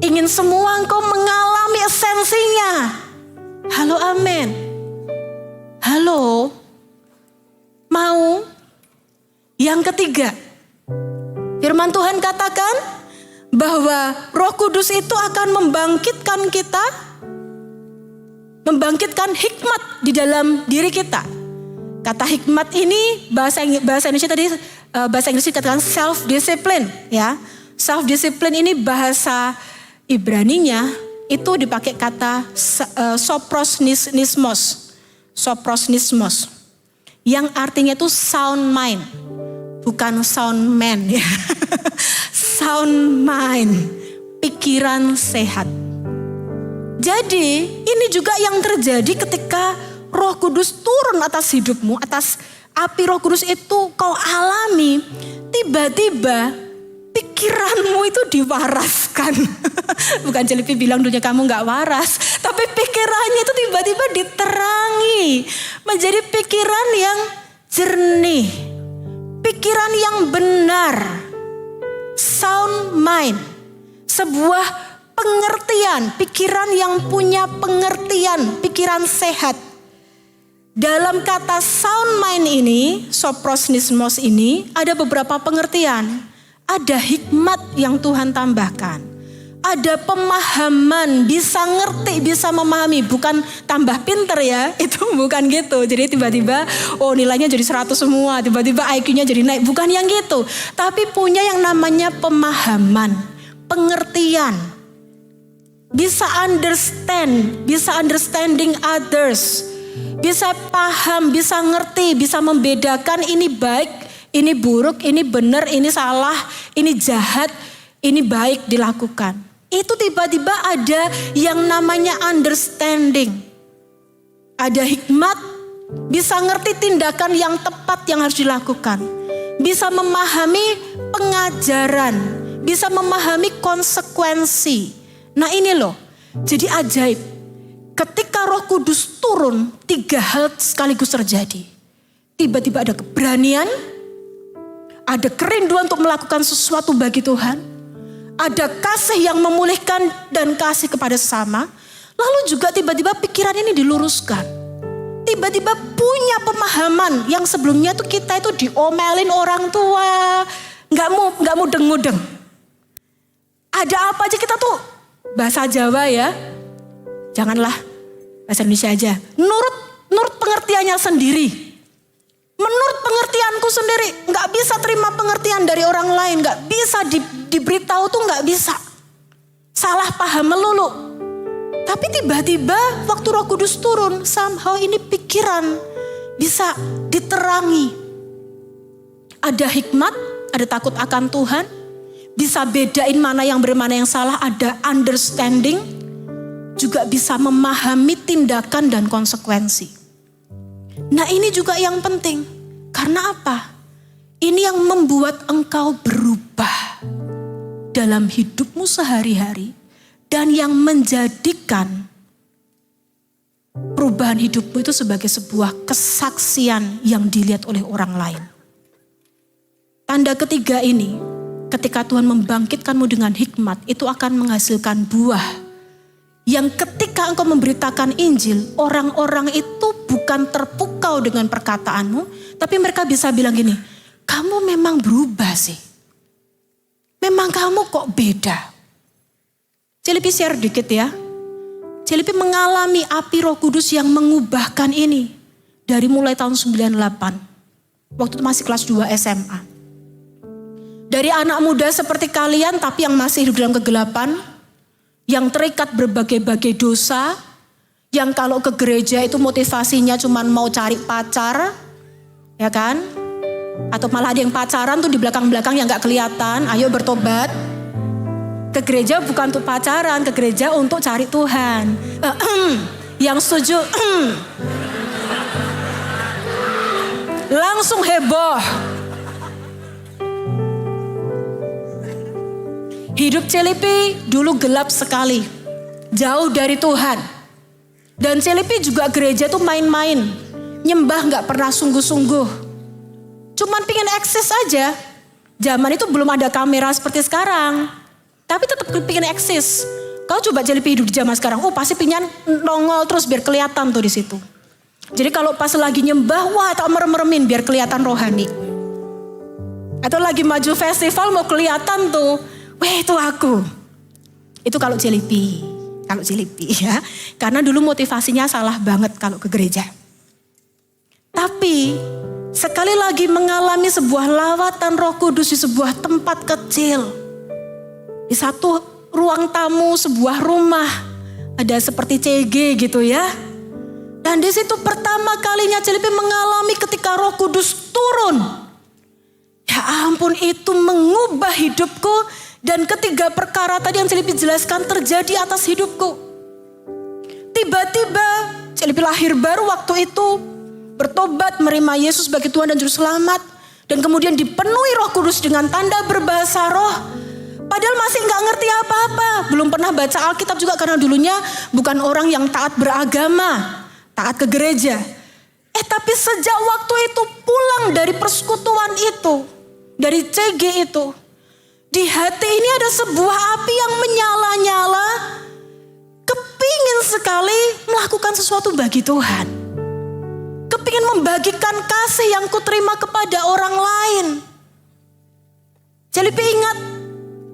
Ingin semua engkau mengalami esensinya. Halo, amin. Halo, mau? Yang ketiga, firman Tuhan katakan bahwa Roh Kudus itu akan membangkitkan kita, membangkitkan hikmat di dalam diri kita. Kata hikmat ini bahasa Indonesia tadi, bahasa Inggris dikatakan self discipline, ya. Self discipline ini bahasa Ibraninya itu dipakai kata soprosnismos, yang artinya itu sound mind, bukan sound man, ya. Sound mind, pikiran sehat. Jadi ini juga yang terjadi ketika Roh Kudus turun atas hidupmu, atas api Roh Kudus itu kau alami, tiba-tiba pikiranmu itu diwaraskan. Bukan Celipi bilang dulunya kamu gak waras, tapi pikirannya itu tiba-tiba diterangi, menjadi pikiran yang jernih, pikiran yang benar. Sound mind, sebuah pengertian, pikiran yang punya pengertian, pikiran sehat. Dalam kata sound mind ini, soprosnismos ini, ada beberapa pengertian. Ada hikmat yang Tuhan tambahkan. Ada pemahaman, bisa ngerti, bisa memahami. Bukan tambah pinter ya, itu bukan gitu. Jadi tiba-tiba, oh nilainya jadi 100 semua. Tiba-tiba IQ-nya jadi naik. Bukan yang gitu. Tapi punya yang namanya pemahaman, pengertian. Bisa understand, bisa understanding others. Bisa paham, bisa ngerti, bisa membedakan ini baik, ini buruk, ini benar, ini salah, ini jahat, ini baik dilakukan. Itu tiba-tiba ada yang namanya understanding. Ada hikmat, bisa ngerti tindakan yang tepat yang harus dilakukan. Bisa memahami pengajaran, bisa memahami konsekuensi. Nah ini loh, jadi ajaib. Ketika Roh Kudus turun, 3 hal sekaligus terjadi. Tiba-tiba ada keberanian, ada kerinduan untuk melakukan sesuatu bagi Tuhan. Ada kasih yang memulihkan dan kasih kepada sesama. Lalu juga tiba-tiba pikiran ini diluruskan. tiba-tiba punya pemahaman yang sebelumnya tuh kita itu diomelin orang tua, nggak mudeng-mudeng. Ada apa aja kita tuh bahasa Jawa ya, janganlah bahasa Indonesia aja. Nurut pengertiannya sendiri, menurut pengertianku sendiri, nggak bisa terima pengertian dari orang lain, nggak bisa diberitahu tuh nggak bisa. Salah paham melulu. Tapi tiba-tiba waktu Roh Kudus turun, somehow ini pikiran bisa diterangi. Ada hikmat, ada takut akan Tuhan, bisa bedain mana yang benar, mana yang salah, ada understanding, juga bisa memahami tindakan dan konsekuensi. Nah ini juga yang penting, karena apa? Ini yang membuat engkau berubah dalam hidupmu sehari-hari. Dan yang menjadikan perubahan hidupmu itu sebagai sebuah kesaksian yang dilihat oleh orang lain. Tanda ketiga ini, ketika Tuhan membangkitkanmu dengan hikmat, itu akan menghasilkan buah. Yang ketika engkau memberitakan Injil, orang-orang itu bukan terpukau dengan perkataanmu, tapi mereka bisa bilang gini, kamu memang berubah sih. Memang kamu kok beda. Celipi share dikit ya. Celipi mengalami api Roh Kudus yang mengubahkan ini. Dari mulai tahun 98. Waktu itu masih kelas 2 SMA. Dari anak muda seperti kalian tapi yang masih hidup dalam kegelapan. Yang terikat berbagai-bagai dosa. Yang kalau ke gereja itu motivasinya cuma mau cari pacar. Ya kan? Atau malah ada yang pacaran tuh di belakang-belakang yang gak kelihatan. Ayo bertobat. Ke gereja bukan untuk pacaran, ke gereja untuk cari Tuhan. Yang setuju, langsung heboh. Hidup Celipi dulu gelap sekali, jauh dari Tuhan. Dan Celipi juga gereja tuh main-main, nyembah gak pernah sungguh-sungguh. Cuman pingin eksis aja. Zaman itu belum ada kamera seperti sekarang. Tapi tetap pengen eksis. Kau coba Celipi hidup di zaman sekarang. Oh pasti pengen nongol terus biar kelihatan tuh di situ. Jadi kalau pas lagi nyembah, wah tak merem-meremin biar kelihatan rohani. Atau lagi maju festival mau kelihatan tuh. Wah itu aku. Itu kalau Celipi. Kalau Celipi ya. Karena dulu motivasinya salah banget kalau ke gereja. Tapi sekali lagi mengalami sebuah lawatan Roh Kudus di sebuah tempat kecil. Di satu ruang tamu sebuah rumah. Ada seperti CG gitu ya. Dan di situ pertama kalinya Celipi mengalami ketika Roh Kudus turun. Ya ampun itu mengubah hidupku. Dan ketiga perkara tadi yang Celipi jelaskan terjadi atas hidupku. Tiba-tiba Celipi lahir baru waktu itu. Bertobat menerima Yesus sebagai Tuhan dan Juru Selamat. Dan kemudian dipenuhi Roh Kudus dengan tanda berbahasa roh. Padahal masih gak ngerti apa-apa. Belum pernah baca Alkitab juga karena dulunya bukan orang yang taat beragama. Taat ke gereja. Tapi sejak waktu itu pulang dari persekutuan itu. Dari CG itu. Di hati ini ada sebuah api yang menyala-nyala. Kepingin sekali melakukan sesuatu bagi Tuhan. Kepingin membagikan kasih yang kuterima kepada orang lain. Celipi ingat.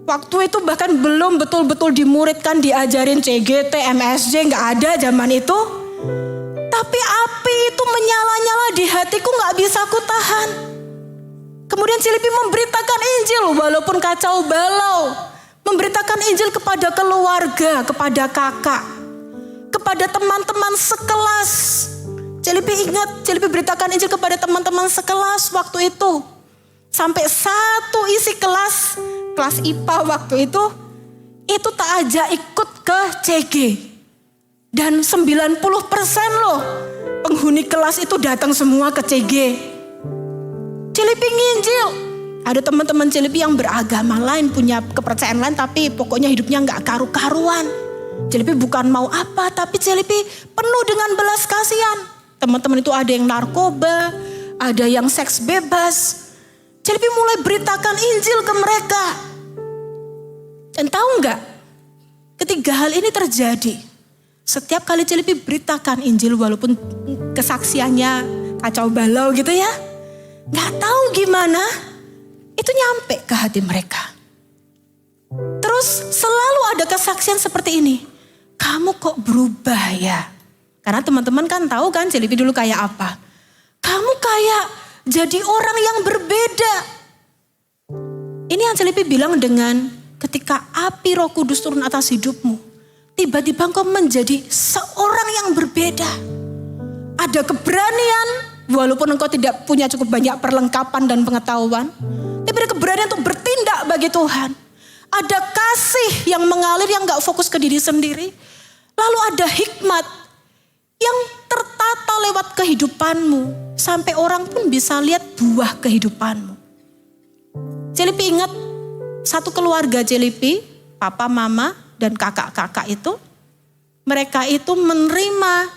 Waktu itu bahkan belum betul-betul dimuridkan, diajarin CGT, MSJ, gak ada zaman itu. Tapi api itu menyala-nyala di hatiku gak bisa kutahan. Kemudian Celipi memberitakan Injil walaupun kacau balau. Memberitakan Injil kepada keluarga, kepada kakak. Kepada teman-teman sekelas. Celipi ingat, Celipi beritakan Injil kepada teman-teman sekelas waktu itu. Sampai satu isi kelas IPA waktu itu tak aja ikut ke CG. Dan 90% loh penghuni kelas itu datang semua ke CG. Celipi nginjil. Ada teman-teman Celipi yang beragama lain, punya kepercayaan lain, tapi pokoknya hidupnya gak karu-karuan. Celipi bukan mau apa, tapi Celipi penuh dengan belas kasihan. Teman-teman itu ada yang narkoba, ada yang seks bebas. Celipi mulai beritakan Injil ke mereka. Dan tahu nggak? Ketiga hal ini terjadi. Setiap kali Celipi beritakan Injil walaupun kesaksiannya kacau balau gitu ya. Gak tahu gimana, itu nyampe ke hati mereka. Terus selalu ada kesaksian seperti ini. Kamu kok berubah ya? Karena teman-teman kan tahu kan Celipi dulu kayak apa. Kamu kayak jadi orang yang berbeda. Ini yang Celipi bilang dengan ketika api Roh Kudus turun atas hidupmu. Tiba-tiba engkau menjadi seorang yang berbeda. Ada keberanian, walaupun engkau tidak punya cukup banyak perlengkapan dan pengetahuan. Tapi ada keberanian untuk bertindak bagi Tuhan. Ada kasih yang mengalir yang gak fokus ke diri sendiri. Lalu ada hikmat yang tertata lewat kehidupanmu. Sampai orang pun bisa lihat buah kehidupanmu. Celipi ingat satu keluarga Celipi, papa, mama, dan kakak-kakak itu, mereka itu menerima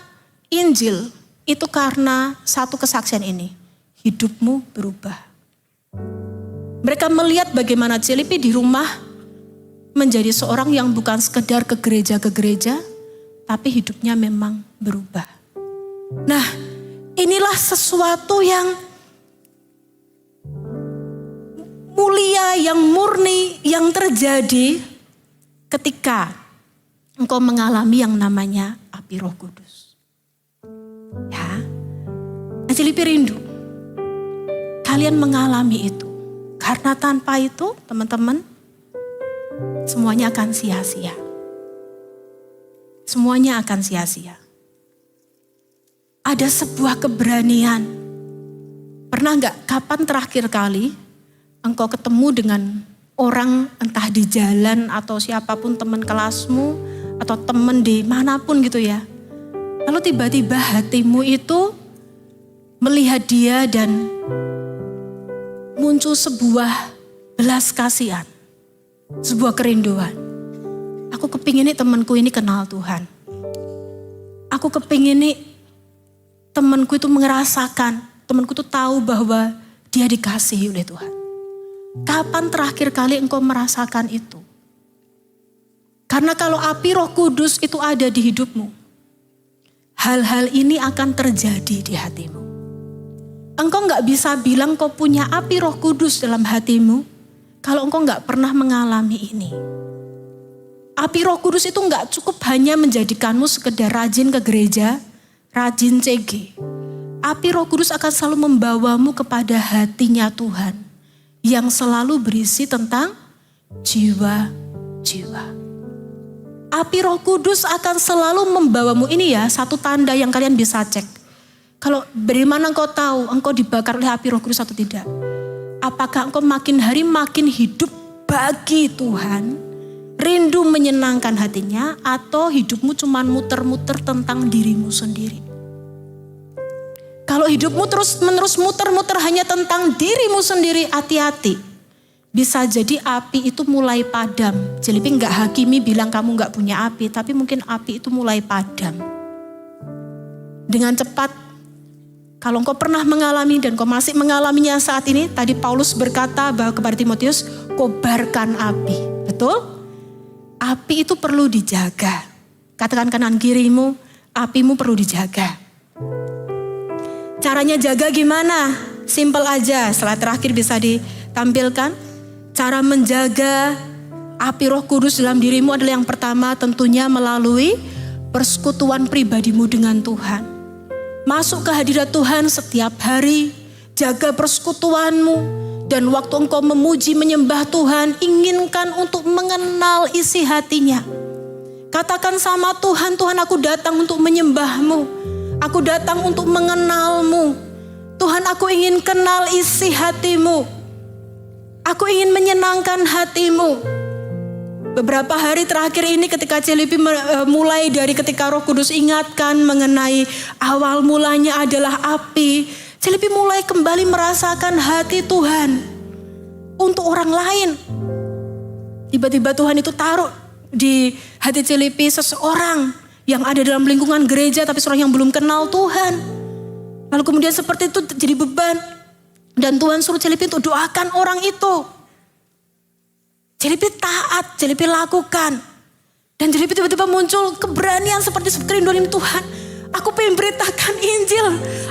Injil itu karena satu kesaksian ini. Hidupmu berubah. Mereka melihat bagaimana Celipi di rumah menjadi seorang yang bukan sekedar ke gereja, tapi hidupnya memang berubah. Nah, inilah sesuatu yang mulia, yang murni, yang terjadi ketika engkau mengalami yang namanya api Roh Kudus. Ya, Celipi rindu kalian mengalami itu. Karena tanpa itu teman-teman semuanya akan sia-sia. Semuanya akan sia-sia. Ada sebuah keberanian. Pernah gak kapan terakhir kali engkau ketemu dengan orang entah di jalan atau siapapun teman kelasmu atau teman di manapun gitu ya. Lalu tiba-tiba hatimu itu melihat dia dan muncul sebuah belas kasihan. Sebuah kerinduan. Aku kepingin nih temanku ini kenal Tuhan. Aku kepingin nih temanku itu merasakan, temanku itu tahu bahwa dia dikasihi oleh Tuhan. Kapan terakhir kali engkau merasakan itu? Karena kalau api Roh Kudus itu ada di hidupmu, hal-hal ini akan terjadi di hatimu. Engkau gak bisa bilang kau punya api Roh Kudus dalam hatimu, kalau engkau gak pernah mengalami ini. Api Roh Kudus itu gak cukup hanya menjadikanmu sekedar rajin ke gereja, rajin CG. Api Roh Kudus akan selalu membawamu kepada hatinya Tuhan. Yang selalu berisi tentang jiwa-jiwa. Api Roh Kudus akan selalu membawamu. Ini ya satu tanda yang kalian bisa cek. Kalau dari mana engkau tahu engkau dibakar oleh api Roh Kudus atau tidak? Apakah engkau makin hari makin hidup bagi Tuhan, rindu menyenangkan hatinya, atau hidupmu cuma muter-muter tentang dirimu sendiri? Kalau hidupmu terus-menerus muter-muter hanya tentang dirimu sendiri, hati-hati. Bisa jadi api itu mulai padam. Celipi gak hakimi bilang kamu gak punya api, tapi mungkin api itu mulai padam. Dengan cepat, kalau engkau pernah mengalami dan kau masih mengalaminya saat ini, tadi Paulus berkata bahwa kepada Timotius, kobarkan api. Betul? Api itu perlu dijaga. Katakan kanan kirimu, apimu perlu dijaga. Caranya jaga gimana? Simple aja, setelah terakhir bisa ditampilkan. Cara menjaga api Roh Kudus dalam dirimu adalah yang pertama tentunya melalui persekutuan pribadimu dengan Tuhan. Masuk ke hadirat Tuhan setiap hari, jaga persekutuanmu. Dan waktu engkau memuji menyembah Tuhan, inginkan untuk mengenal isi hatinya. Katakan sama Tuhan, Tuhan aku datang untuk menyembahmu. Aku datang untuk mengenalmu. Tuhan aku ingin kenal isi hatimu. Aku ingin menyenangkan hatimu. Beberapa hari terakhir ini ketika Celipi mulai dari ketika Roh Kudus ingatkan mengenai awal mulanya adalah api. Celipi mulai kembali merasakan hati Tuhan untuk orang lain. Tiba-tiba Tuhan itu taruh di hati Celipi seseorang yang ada dalam lingkungan gereja tapi seorang yang belum kenal Tuhan. Lalu kemudian seperti itu jadi beban. Dan Tuhan suruh Celipi untuk doakan orang itu. Celipi taat, Celipi lakukan. Dan jadi tiba-tiba muncul keberanian seperti kerinduan ini, Tuhan, aku pengen beritakan Injil.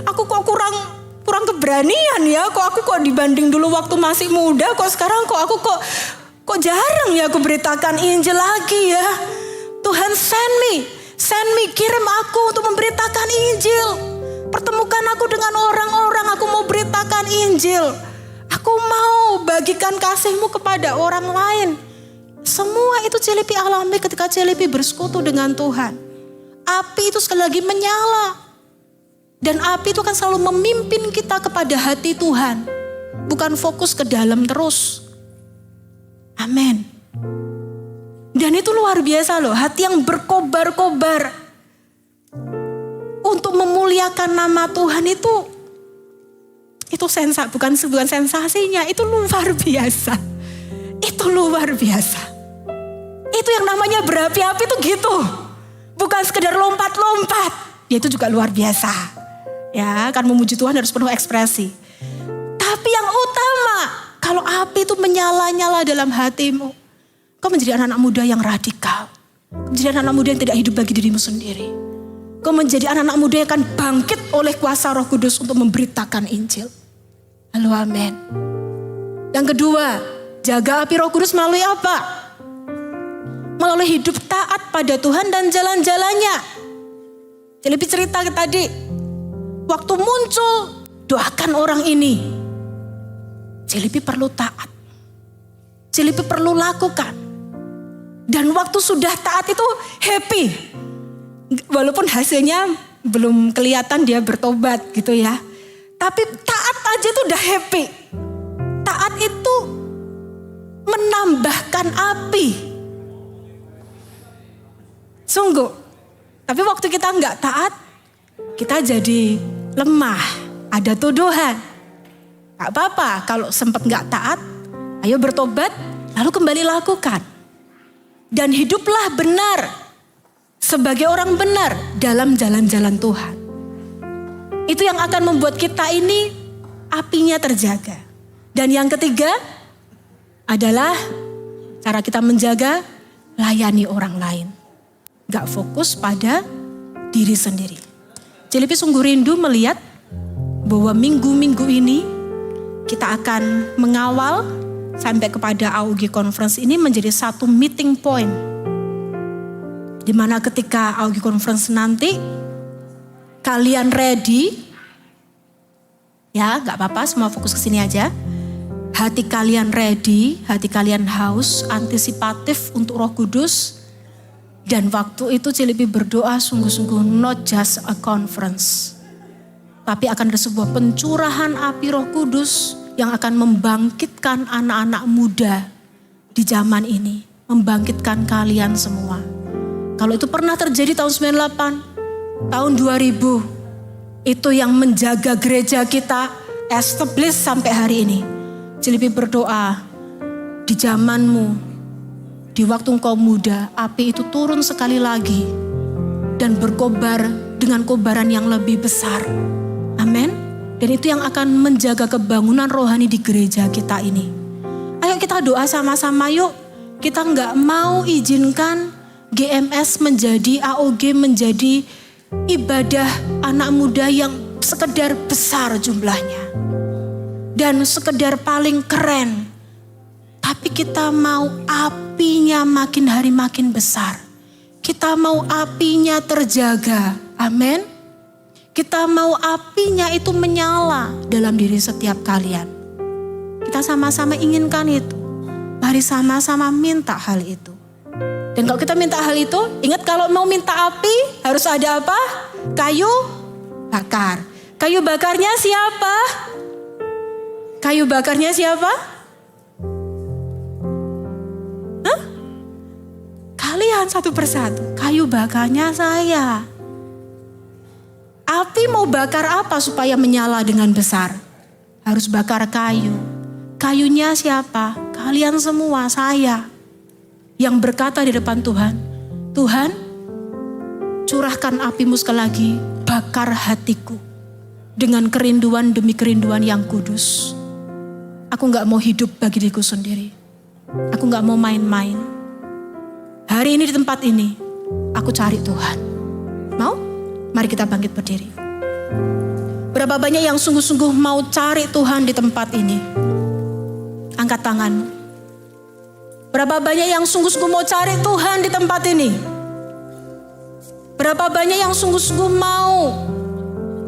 Aku kok kurang keberanian ya. Aku dibanding dulu waktu masih muda, kok sekarang aku jarang ya aku beritakan Injil lagi ya. Tuhan, send me, kirim aku untuk memberitakan Injil. Pertemukan aku dengan orang-orang, aku mau beritakan Injil. Aku mau bagikan kasih-Mu kepada orang lain. Semua itu Cilipi alami ketika Cilipi bersekutu dengan Tuhan. Api itu sekali lagi menyala. Dan api itu akan selalu memimpin kita kepada hati Tuhan. Bukan fokus ke dalam terus. Amin. Dan itu luar biasa loh. Hati yang berkobar-kobar. Untuk memuliakan nama Tuhan itu bukan sensasinya. Itu luar biasa. Itu luar biasa. Itu yang namanya berapi-api itu gitu. Bukan sekedar lompat-lompat. Ya itu juga luar biasa. Ya kan memuji Tuhan harus penuh ekspresi. Tapi yang utama, kalau api itu menyala-nyala dalam hatimu, kau menjadi anak-anak muda yang radikal. Kau menjadi anak-anak muda yang tidak hidup bagi dirimu sendiri. Kau menjadi anak-anak muda yang akan bangkit oleh kuasa Roh Kudus untuk memberitakan Injil. Halo, amin. Yang kedua, jaga api Roh Kudus melalui apa? Melalui hidup taat pada Tuhan dan jalan-jalannya. Cilipi cerita tadi, waktu muncul, doakan orang ini. Cilipi perlu taat. Cilipi perlu lakukan. Dan waktu sudah taat itu happy. Walaupun hasilnya belum kelihatan dia bertobat gitu ya. Tapi taat aja itu udah happy. Taat itu menambahkan api. Sungguh. Tapi waktu kita nggak taat, kita jadi lemah. Ada tuduhan. Gak apa-apa kalau sempat nggak taat, ayo bertobat, lalu kembali lakukan. Dan hiduplah benar, sebagai orang benar dalam jalan-jalan Tuhan. Itu yang akan membuat kita ini apinya terjaga. Dan yang ketiga adalah cara kita menjaga, layani orang lain. Gak fokus pada diri sendiri. Cilipi sungguh rindu melihat bahwa minggu-minggu ini kita akan mengawal sampai kepada AUG Conference ini menjadi satu meeting point. Dimana ketika AUG Conference nanti kalian ready, ya gak apa-apa semua fokus ke sini aja. Hati kalian ready, hati kalian haus, antisipatif untuk Roh Kudus. Dan waktu itu Cilipi berdoa sungguh-sungguh not just a conference. Tapi akan ada sebuah pencurahan api Roh Kudus yang akan membangkitkan anak-anak muda di zaman ini. Membangkitkan kalian semua. Kalau itu pernah terjadi tahun 98, tahun 2000. Itu yang menjaga gereja kita establish sampai hari ini. Cilipi berdoa di zamanmu. Di waktu engkau muda, api itu turun sekali lagi dan berkobar dengan kobaran yang lebih besar. Amin. Dan itu yang akan menjaga kebangunan rohani di gereja kita ini. Ayo kita doa sama-sama yuk. Kita nggak mau izinkan GMS menjadi, AOG menjadi ibadah anak muda yang sekedar besar jumlahnya. Dan sekedar paling keren. Tapi kita mau apinya makin hari makin besar. Kita mau apinya terjaga. Amin. Kita mau apinya itu menyala dalam diri setiap kalian. Kita sama-sama inginkan itu. Mari sama-sama minta hal itu. Dan kalau kita minta hal itu, ingat kalau mau minta api harus ada apa? Kayu bakar. Kayu bakarnya siapa? Kayu bakarnya siapa? Kalian satu persatu, kayu bakarnya saya. Api mau bakar apa supaya menyala dengan besar? Harus bakar kayu. Kayunya siapa? Kalian semua, saya. Yang berkata di depan Tuhan, Tuhan, curahkan apimu sekali lagi, bakar hatiku. Dengan kerinduan demi kerinduan yang kudus. Aku gak mau hidup bagi diriku sendiri. Aku gak mau main-main. Hari ini di tempat ini, aku cari Tuhan. Mau? Mari kita bangkit berdiri. Berapa banyak yang sungguh-sungguh mau cari Tuhan di tempat ini? Angkat tanganmu. Berapa banyak yang sungguh-sungguh mau cari Tuhan di tempat ini? Berapa banyak yang sungguh-sungguh mau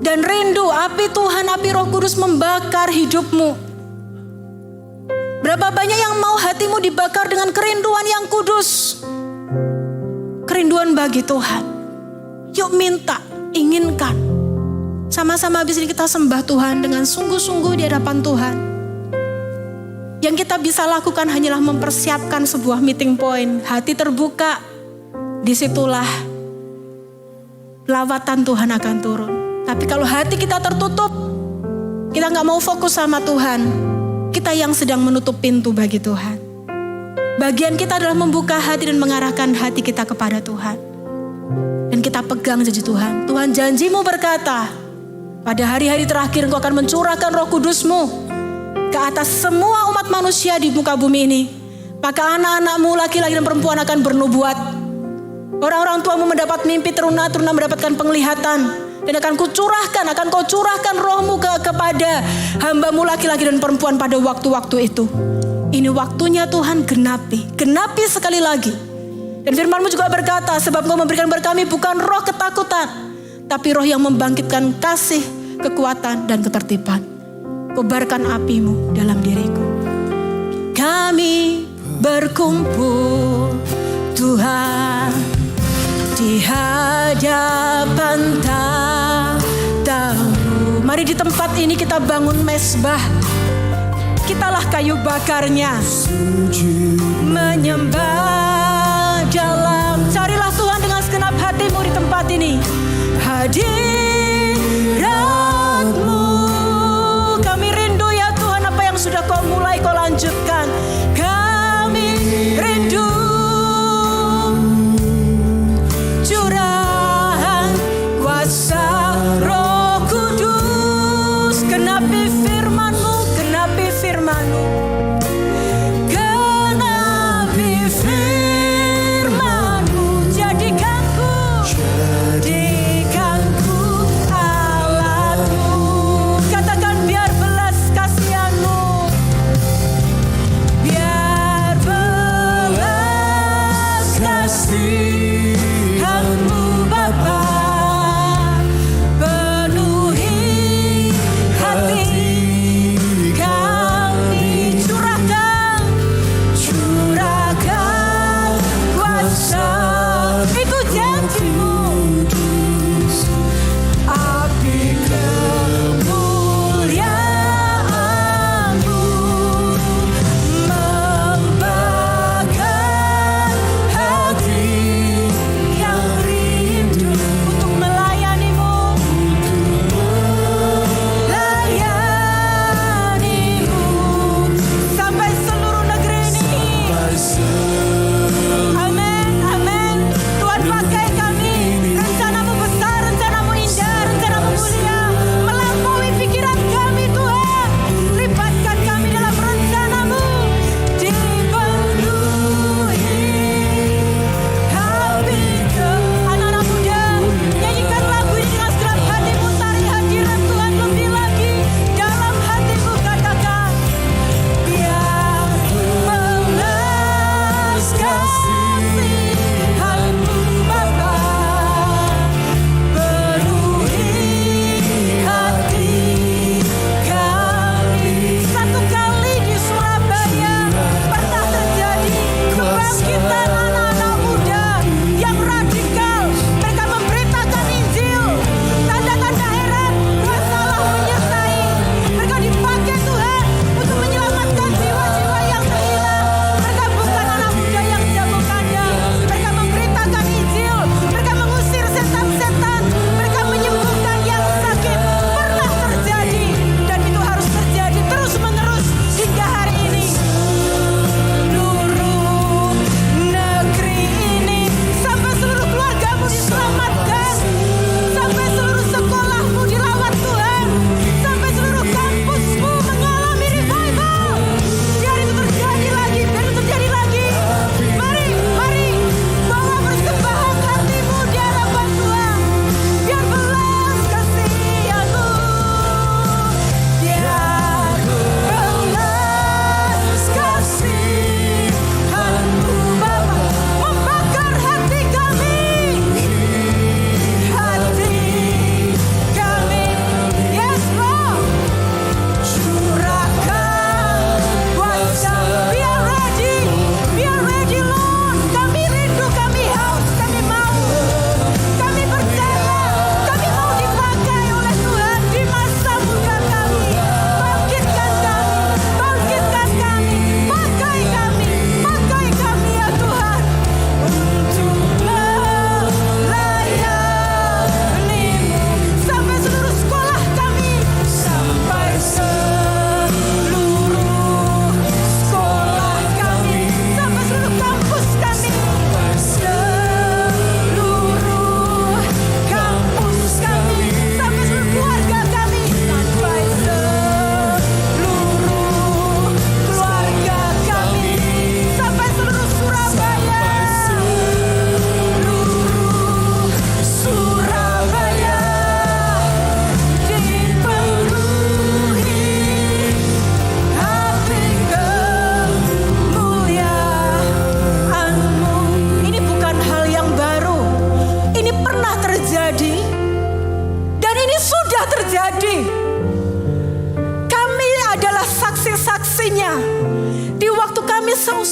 dan rindu api Tuhan, api Roh Kudus membakar hidupmu? Berapa banyak yang mau hatimu dibakar dengan kerinduan yang kudus? Kerinduan bagi Tuhan. Yuk minta, inginkan. Sama-sama habis ini kita sembah Tuhan dengan sungguh-sungguh di hadapan Tuhan. Yang kita bisa lakukan hanyalah mempersiapkan sebuah meeting point. Hati terbuka, disitulah lawatan Tuhan akan turun. Tapi kalau hati kita tertutup, kita gak mau fokus sama Tuhan, kita yang sedang menutup pintu bagi Tuhan. Bagian kita adalah membuka hati dan mengarahkan hati kita kepada Tuhan. Dan kita pegang janji Tuhan. Tuhan janjimu berkata, pada hari-hari terakhir Engkau akan mencurahkan Roh Kudus-Mu ke atas semua umat manusia di muka bumi ini. Maka anak-anakmu laki-laki dan perempuan akan bernubuat. Orang-orang tuamu mendapat mimpi, teruna-teruna mendapatkan penglihatan. Dan akan kau curahkan rohmu kepada hambamu laki-laki dan perempuan pada waktu-waktu itu. Ini waktunya Tuhan genapi sekali lagi. Dan firman-Mu juga berkata, sebab Engkau memberikan kepada kami bukan roh ketakutan, tapi roh yang membangkitkan kasih, kekuatan, dan ketertiban. Kobarkan api-Mu dalam diriku. Kami berkumpul Tuhan di hadapan tamu. Mari di tempat ini kita bangun mezbah. Kitalah kayu bakarnya. Menyembah dalam. Carilah Tuhan dengan segenap hatimu di tempat ini. Hadirat-Mu. Kami rindu ya Tuhan, apa yang sudah Kau mulai Kau lanjutkan. Kami rindu. Curahan kuasa Roh Kudus. Genapi firman-Mu. Genapi firman-Mu. Genapi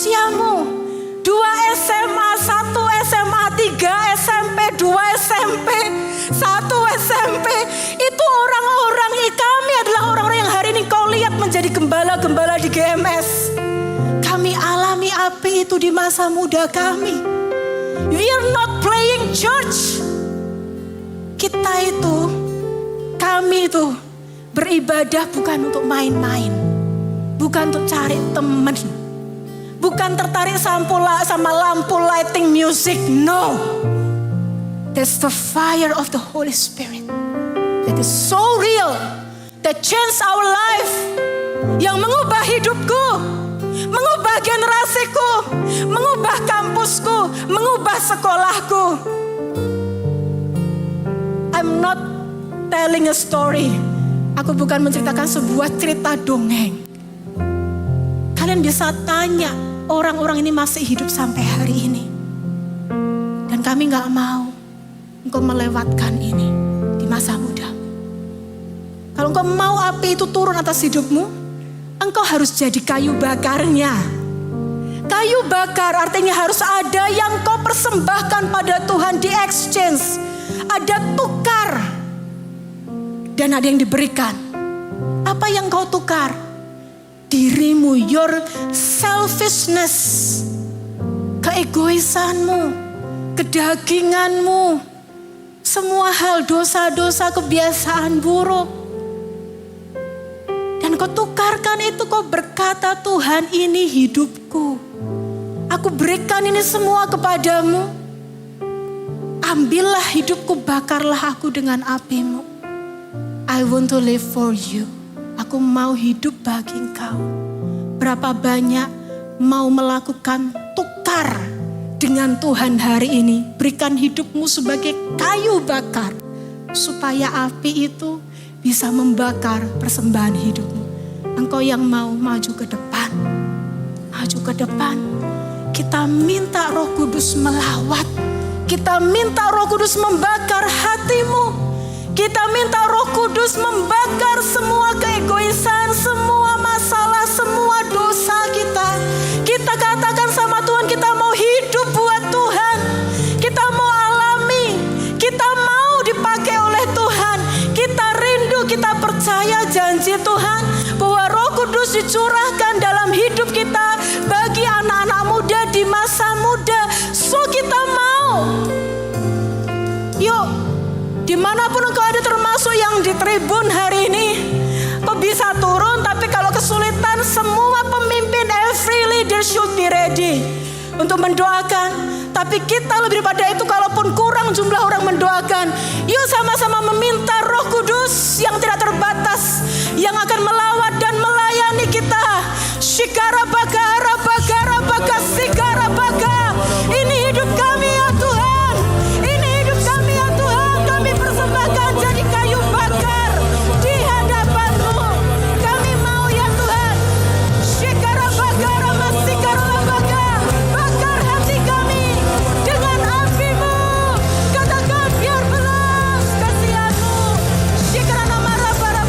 usiamu. 2 SMA, 1 SMA, 3 SMP, 2 SMP, 1 SMP. Itu orang-orang, kami adalah orang-orang yang hari ini kau lihat menjadi gembala-gembala di GMS. Kami alami api itu di masa muda kami. We are not playing church. Kami itu beribadah bukan untuk main-main. Bukan untuk cari teman. Bukan tertarik sama lampu lighting music. No. That's the fire of the Holy Spirit. That is so real. That changed our life. Yang mengubah hidupku. Mengubah generasiku. Mengubah kampusku. Mengubah sekolahku. I'm not telling a story. Aku bukan menceritakan sebuah cerita dongeng. Kalian bisa tanya, orang-orang ini masih hidup sampai hari ini. Dan kami gak mau engkau melewatkan ini di masa muda. Kalau engkau mau api itu turun atas hidupmu, engkau harus jadi kayu bakarnya. Kayu bakar artinya harus ada yang kau persembahkan pada Tuhan, di exchange. Ada tukar. Dan ada yang diberikan. Apa yang kau tukar? Dirimu, your selfishness. Keegoisanmu, kedaginganmu. Semua hal, dosa-dosa, kebiasaan buruk. Dan kau tukarkan itu, kau berkata, Tuhan ini hidupku. Aku berikan ini semua kepadamu. Ambillah hidupku, bakarlah aku dengan apimu. I want to live for you. Aku mau hidup bagi engkau. Berapa banyak mau melakukan tukar dengan Tuhan hari ini. Berikan hidupmu sebagai kayu bakar. Supaya api itu bisa membakar persembahan hidupmu. Engkau yang mau maju ke depan. Maju ke depan. Kita minta Roh Kudus melawat. Kita minta Roh Kudus membakar hatimu. Kita minta Roh Kudus membakar semua keegoisan, semua masalah, semua dosa kita. Kita katakan sama Tuhan, kita mau hidup buat Tuhan. Kita mau alami, kita mau dipakai oleh Tuhan. Kita rindu, kita percaya janji Tuhan bahwa Roh Kudus dicurahkan dalam hidup kita bagi anak-anak muda di masa muda. So kita mau. Yuk, dimanapun engkau ada, termasuk yang di tribun hari ini, kau bisa turun, tapi kalau kesulitan, semua pemimpin, every leader should be ready untuk mendoakan. Tapi kita lebih daripada itu, kalaupun kurang jumlah orang mendoakan, yuk sama-sama meminta Roh Kudus yang tidak terbatas, yang akan melawat dan melayani kita. Shikarabaga, arabaga, arabaga, sikarabaga. Ini hidup kami ya Tuhan. Ini hidup kami ya Tuhan. Kami persembahkan jadi kayu bakar di hadapan-Mu. Kami mau ya Tuhan. Shikarabaga, arabaga, bakar hati kami dengan api-Mu. Katakan biar belas kasihan-Mu. Shikarabaga,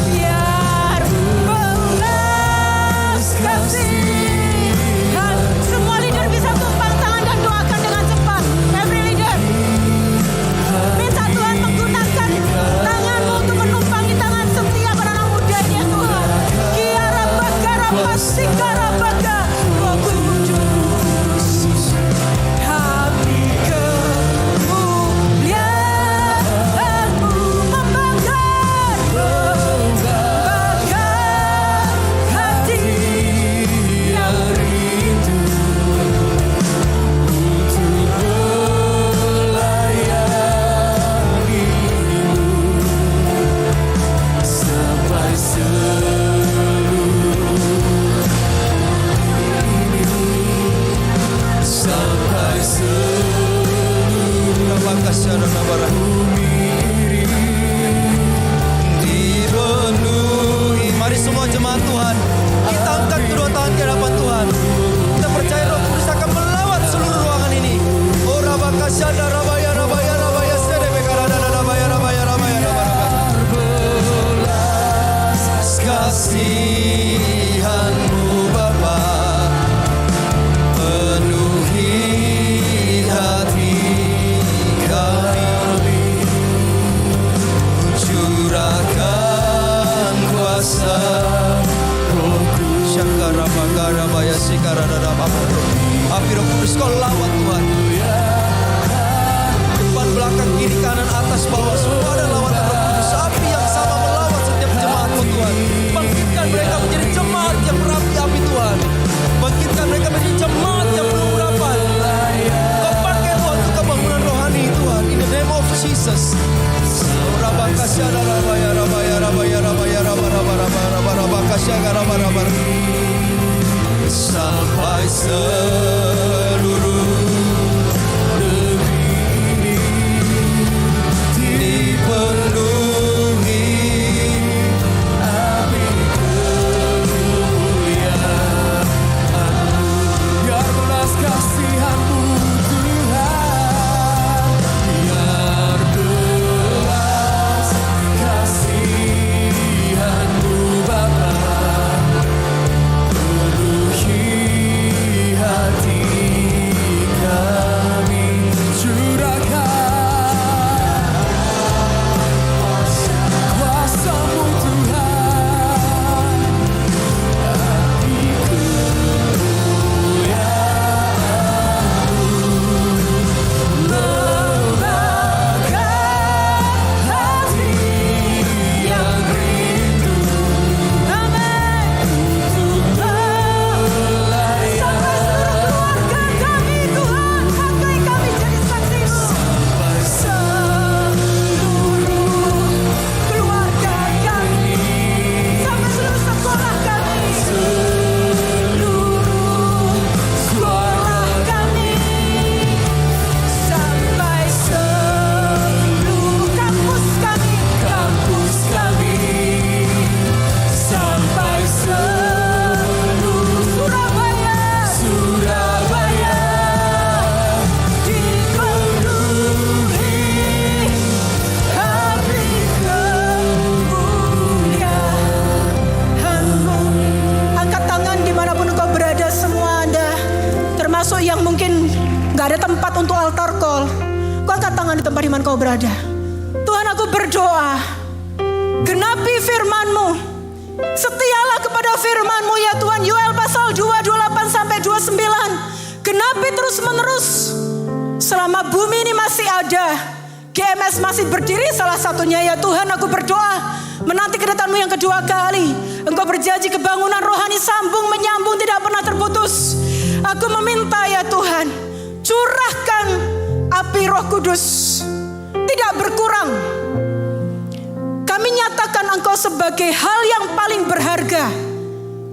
biar belas kasihan. Semua leader bisa tumpang tangan dan doakan dengan cepat. Every leader, minta Tuhan menggunakan tanganmu untuk menumpangi tangan setiap anak mudanya Tuhan. Kiarabaga, rapasikarabaga, Roh Kudus, kami kemuliaan-Mu membakar hati yang rindu untuk melayani-Mu sampai dipenuhi. Mari semua jemaat Tuhan, kita angkat kedua tangan ke hadapan Tuhan. Kita percaya Roh Kudus akan melawat seluruh ruangan ini. Oh rabaka syada rabaya rabaya rabaya sedebeka radana rabaya rabaya rabaya rabaya. Belas kasihan-Mu Bapa, sampai seluruh negeri dipenuhi api kemuliaan. Biar belas kasihan-Mu Tuhan, biar belas kasihan-Mu Bapa hati kami curahkan kuasa-Mu Tuhan, api kemuliaan-Mu membakar hati yang rindu untuk yang mungkin gak ada tempat untuk altar call, kau angkat tangan di tempat di mana kau berada. Tuhan, aku berdoa, genapi firman-Mu, setialah kepada firman-Mu ya Tuhan. Yoel pasal 2:28-29, genapi terus menerus selama bumi ini masih ada, GMS masih berdiri salah satunya ya Tuhan. Aku berdoa menanti kedatangan-Mu yang kedua kali. Engkau berjanji kebangunan rohani sambung menyambung tidak pernah terputus. Aku meminta ya Tuhan, curahkan api Roh Kudus, tidak berkurang. Kami nyatakan Engkau sebagai hal yang paling berharga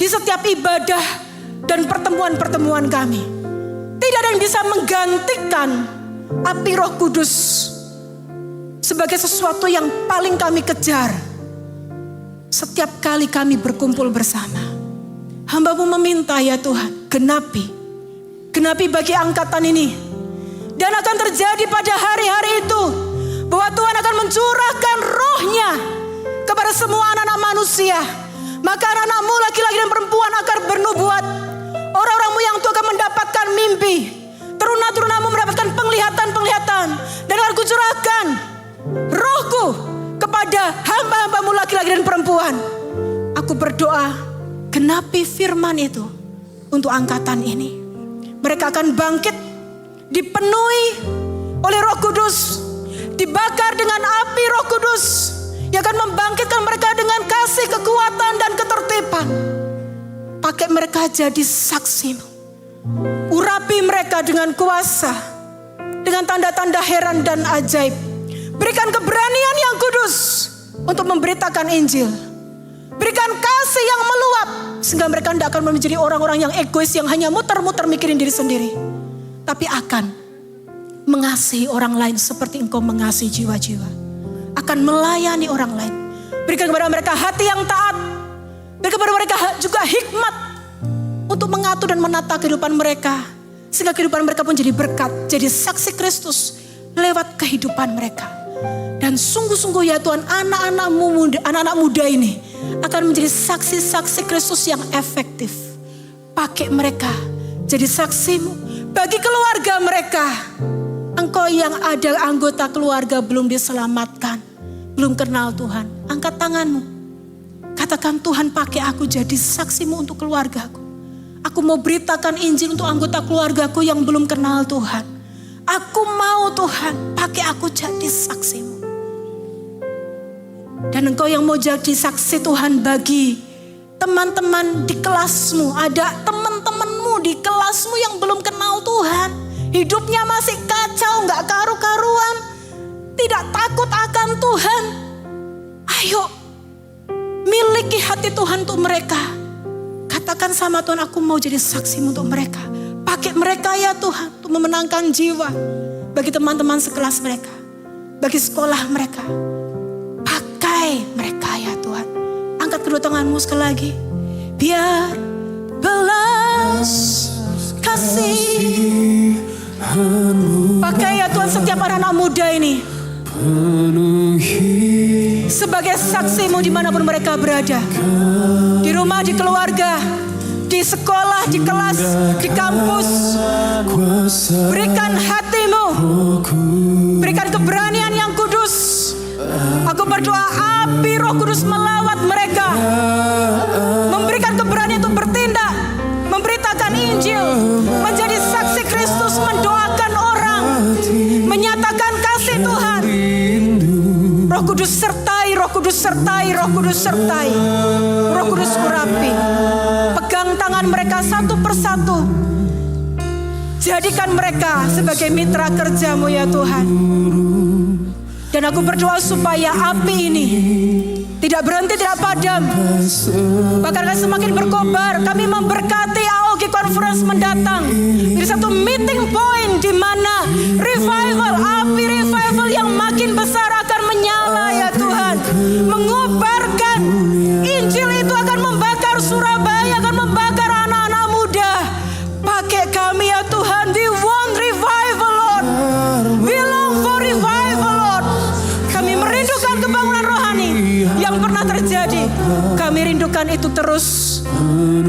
di setiap ibadah dan pertemuan-pertemuan kami. Tidak ada yang bisa menggantikan api Roh Kudus sebagai sesuatu yang paling kami kejar setiap kali kami berkumpul bersama. Hamba-Mu meminta ya Tuhan, genapi bagi angkatan ini. Dan akan terjadi pada hari-hari itu bahwa Tuhan akan mencurahkan roh-Nya kepada semua anak-anak manusia. Maka anak-anak-Mu laki-laki dan perempuan akan bernubuat. Orang-orang-Mu yang tua akan mendapatkan mimpi. Teruna-teruna-Mu mendapatkan penglihatan-penglihatan. Dan akan kucurahkan roh-Ku kepada hamba-hamba-Mu laki-laki dan perempuan. Aku berdoa, genapi firman itu untuk angkatan ini. Mereka akan bangkit, dipenuhi oleh Roh Kudus, dibakar dengan api Roh Kudus yang akan membangkitkan mereka dengan kasih, kekuatan dan ketertiban. Pakai mereka jadi saksi-Mu. Urapi mereka dengan kuasa, dengan tanda-tanda heran dan ajaib. Berikan keberanian yang kudus untuk memberitakan Injil. Berikan kasih yang meluap sehingga mereka tidak akan menjadi orang-orang yang egois yang hanya muter-muter mikirin diri sendiri, tapi akan mengasihi orang lain seperti Engkau mengasihi jiwa-jiwa. Akan melayani orang lain. Berikan kepada mereka hati yang taat. Berikan kepada mereka juga hikmat untuk mengatur dan menata kehidupan mereka, sehingga kehidupan mereka pun jadi berkat, jadi saksi Kristus lewat kehidupan mereka. Dan sungguh-sungguh ya Tuhan, anak-anak muda ini akan menjadi saksi-saksi Kristus yang efektif. Pakai mereka jadi saksi-Mu bagi keluarga mereka. Engkau yang ada anggota keluarga belum diselamatkan, belum kenal Tuhan, angkat tanganmu. Katakan, Tuhan pakai aku jadi saksi-Mu untuk keluargaku. Aku mau beritakan Injil untuk anggota keluargaku yang belum kenal Tuhan. Aku mau Tuhan pakai aku jadi saksi-Mu. Dan Engkau yang mau jadi saksi Tuhan bagi teman-teman di kelasmu. Ada teman-temanmu di kelasmu yang belum kenal Tuhan. Hidupnya masih kacau, gak karu-karuan. Tidak takut akan Tuhan. Ayo, miliki hati Tuhan untuk mereka. Katakan sama Tuhan, aku mau jadi saksi untuk mereka. Pakai mereka ya Tuhan untuk memenangkan jiwa. Bagi teman-teman sekelas mereka. Bagi sekolah mereka. Pakai mereka ya Tuhan. Angkat kedua tanganmu sekali lagi. Biar belas kasih. Pakai ya Tuhan setiap anak-anak muda ini. Sebagai saksimu dimanapun mereka berada. Di rumah, di keluarga, di sekolah, di kelas, di kampus. Berikan hatimu. Berikan keberanian yang kudus. Aku berdoa api Roh Kudus melawat mereka. Memberikan keberanian untuk bertindak. Memberitakan Injil. Menjadi saksi Kristus. Mendoakan orang. Menyatakan kasih Tuhan. Roh Kudus sertai, Roh Kudus sertai, Roh Kudus sertai. Roh Kudus urapi. Pegang tangan mereka satu persatu. Jadikan mereka sebagai mitra kerjamu ya Tuhan. Dan aku berdoa supaya api ini tidak berhenti, tidak padam. Bahkan akan semakin berkobar. Kami memberkati AOG Conference mendatang. Ini satu meeting point di mana revival, api revival yang makin besar akan menyala ya Tuhan. Mengobarkan Injil itu akan membakar Surabaya, akan membakar anak-anak muda. Pakai kami ya Tuhan. We want revival Lord. We long for revival Lord. Kami merindukan kebangunan rohani yang pernah terjadi. Kami rindukan itu terus.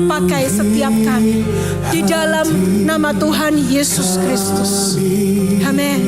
Pakai setiap kami. Di dalam nama Tuhan Yesus Kristus. Amin.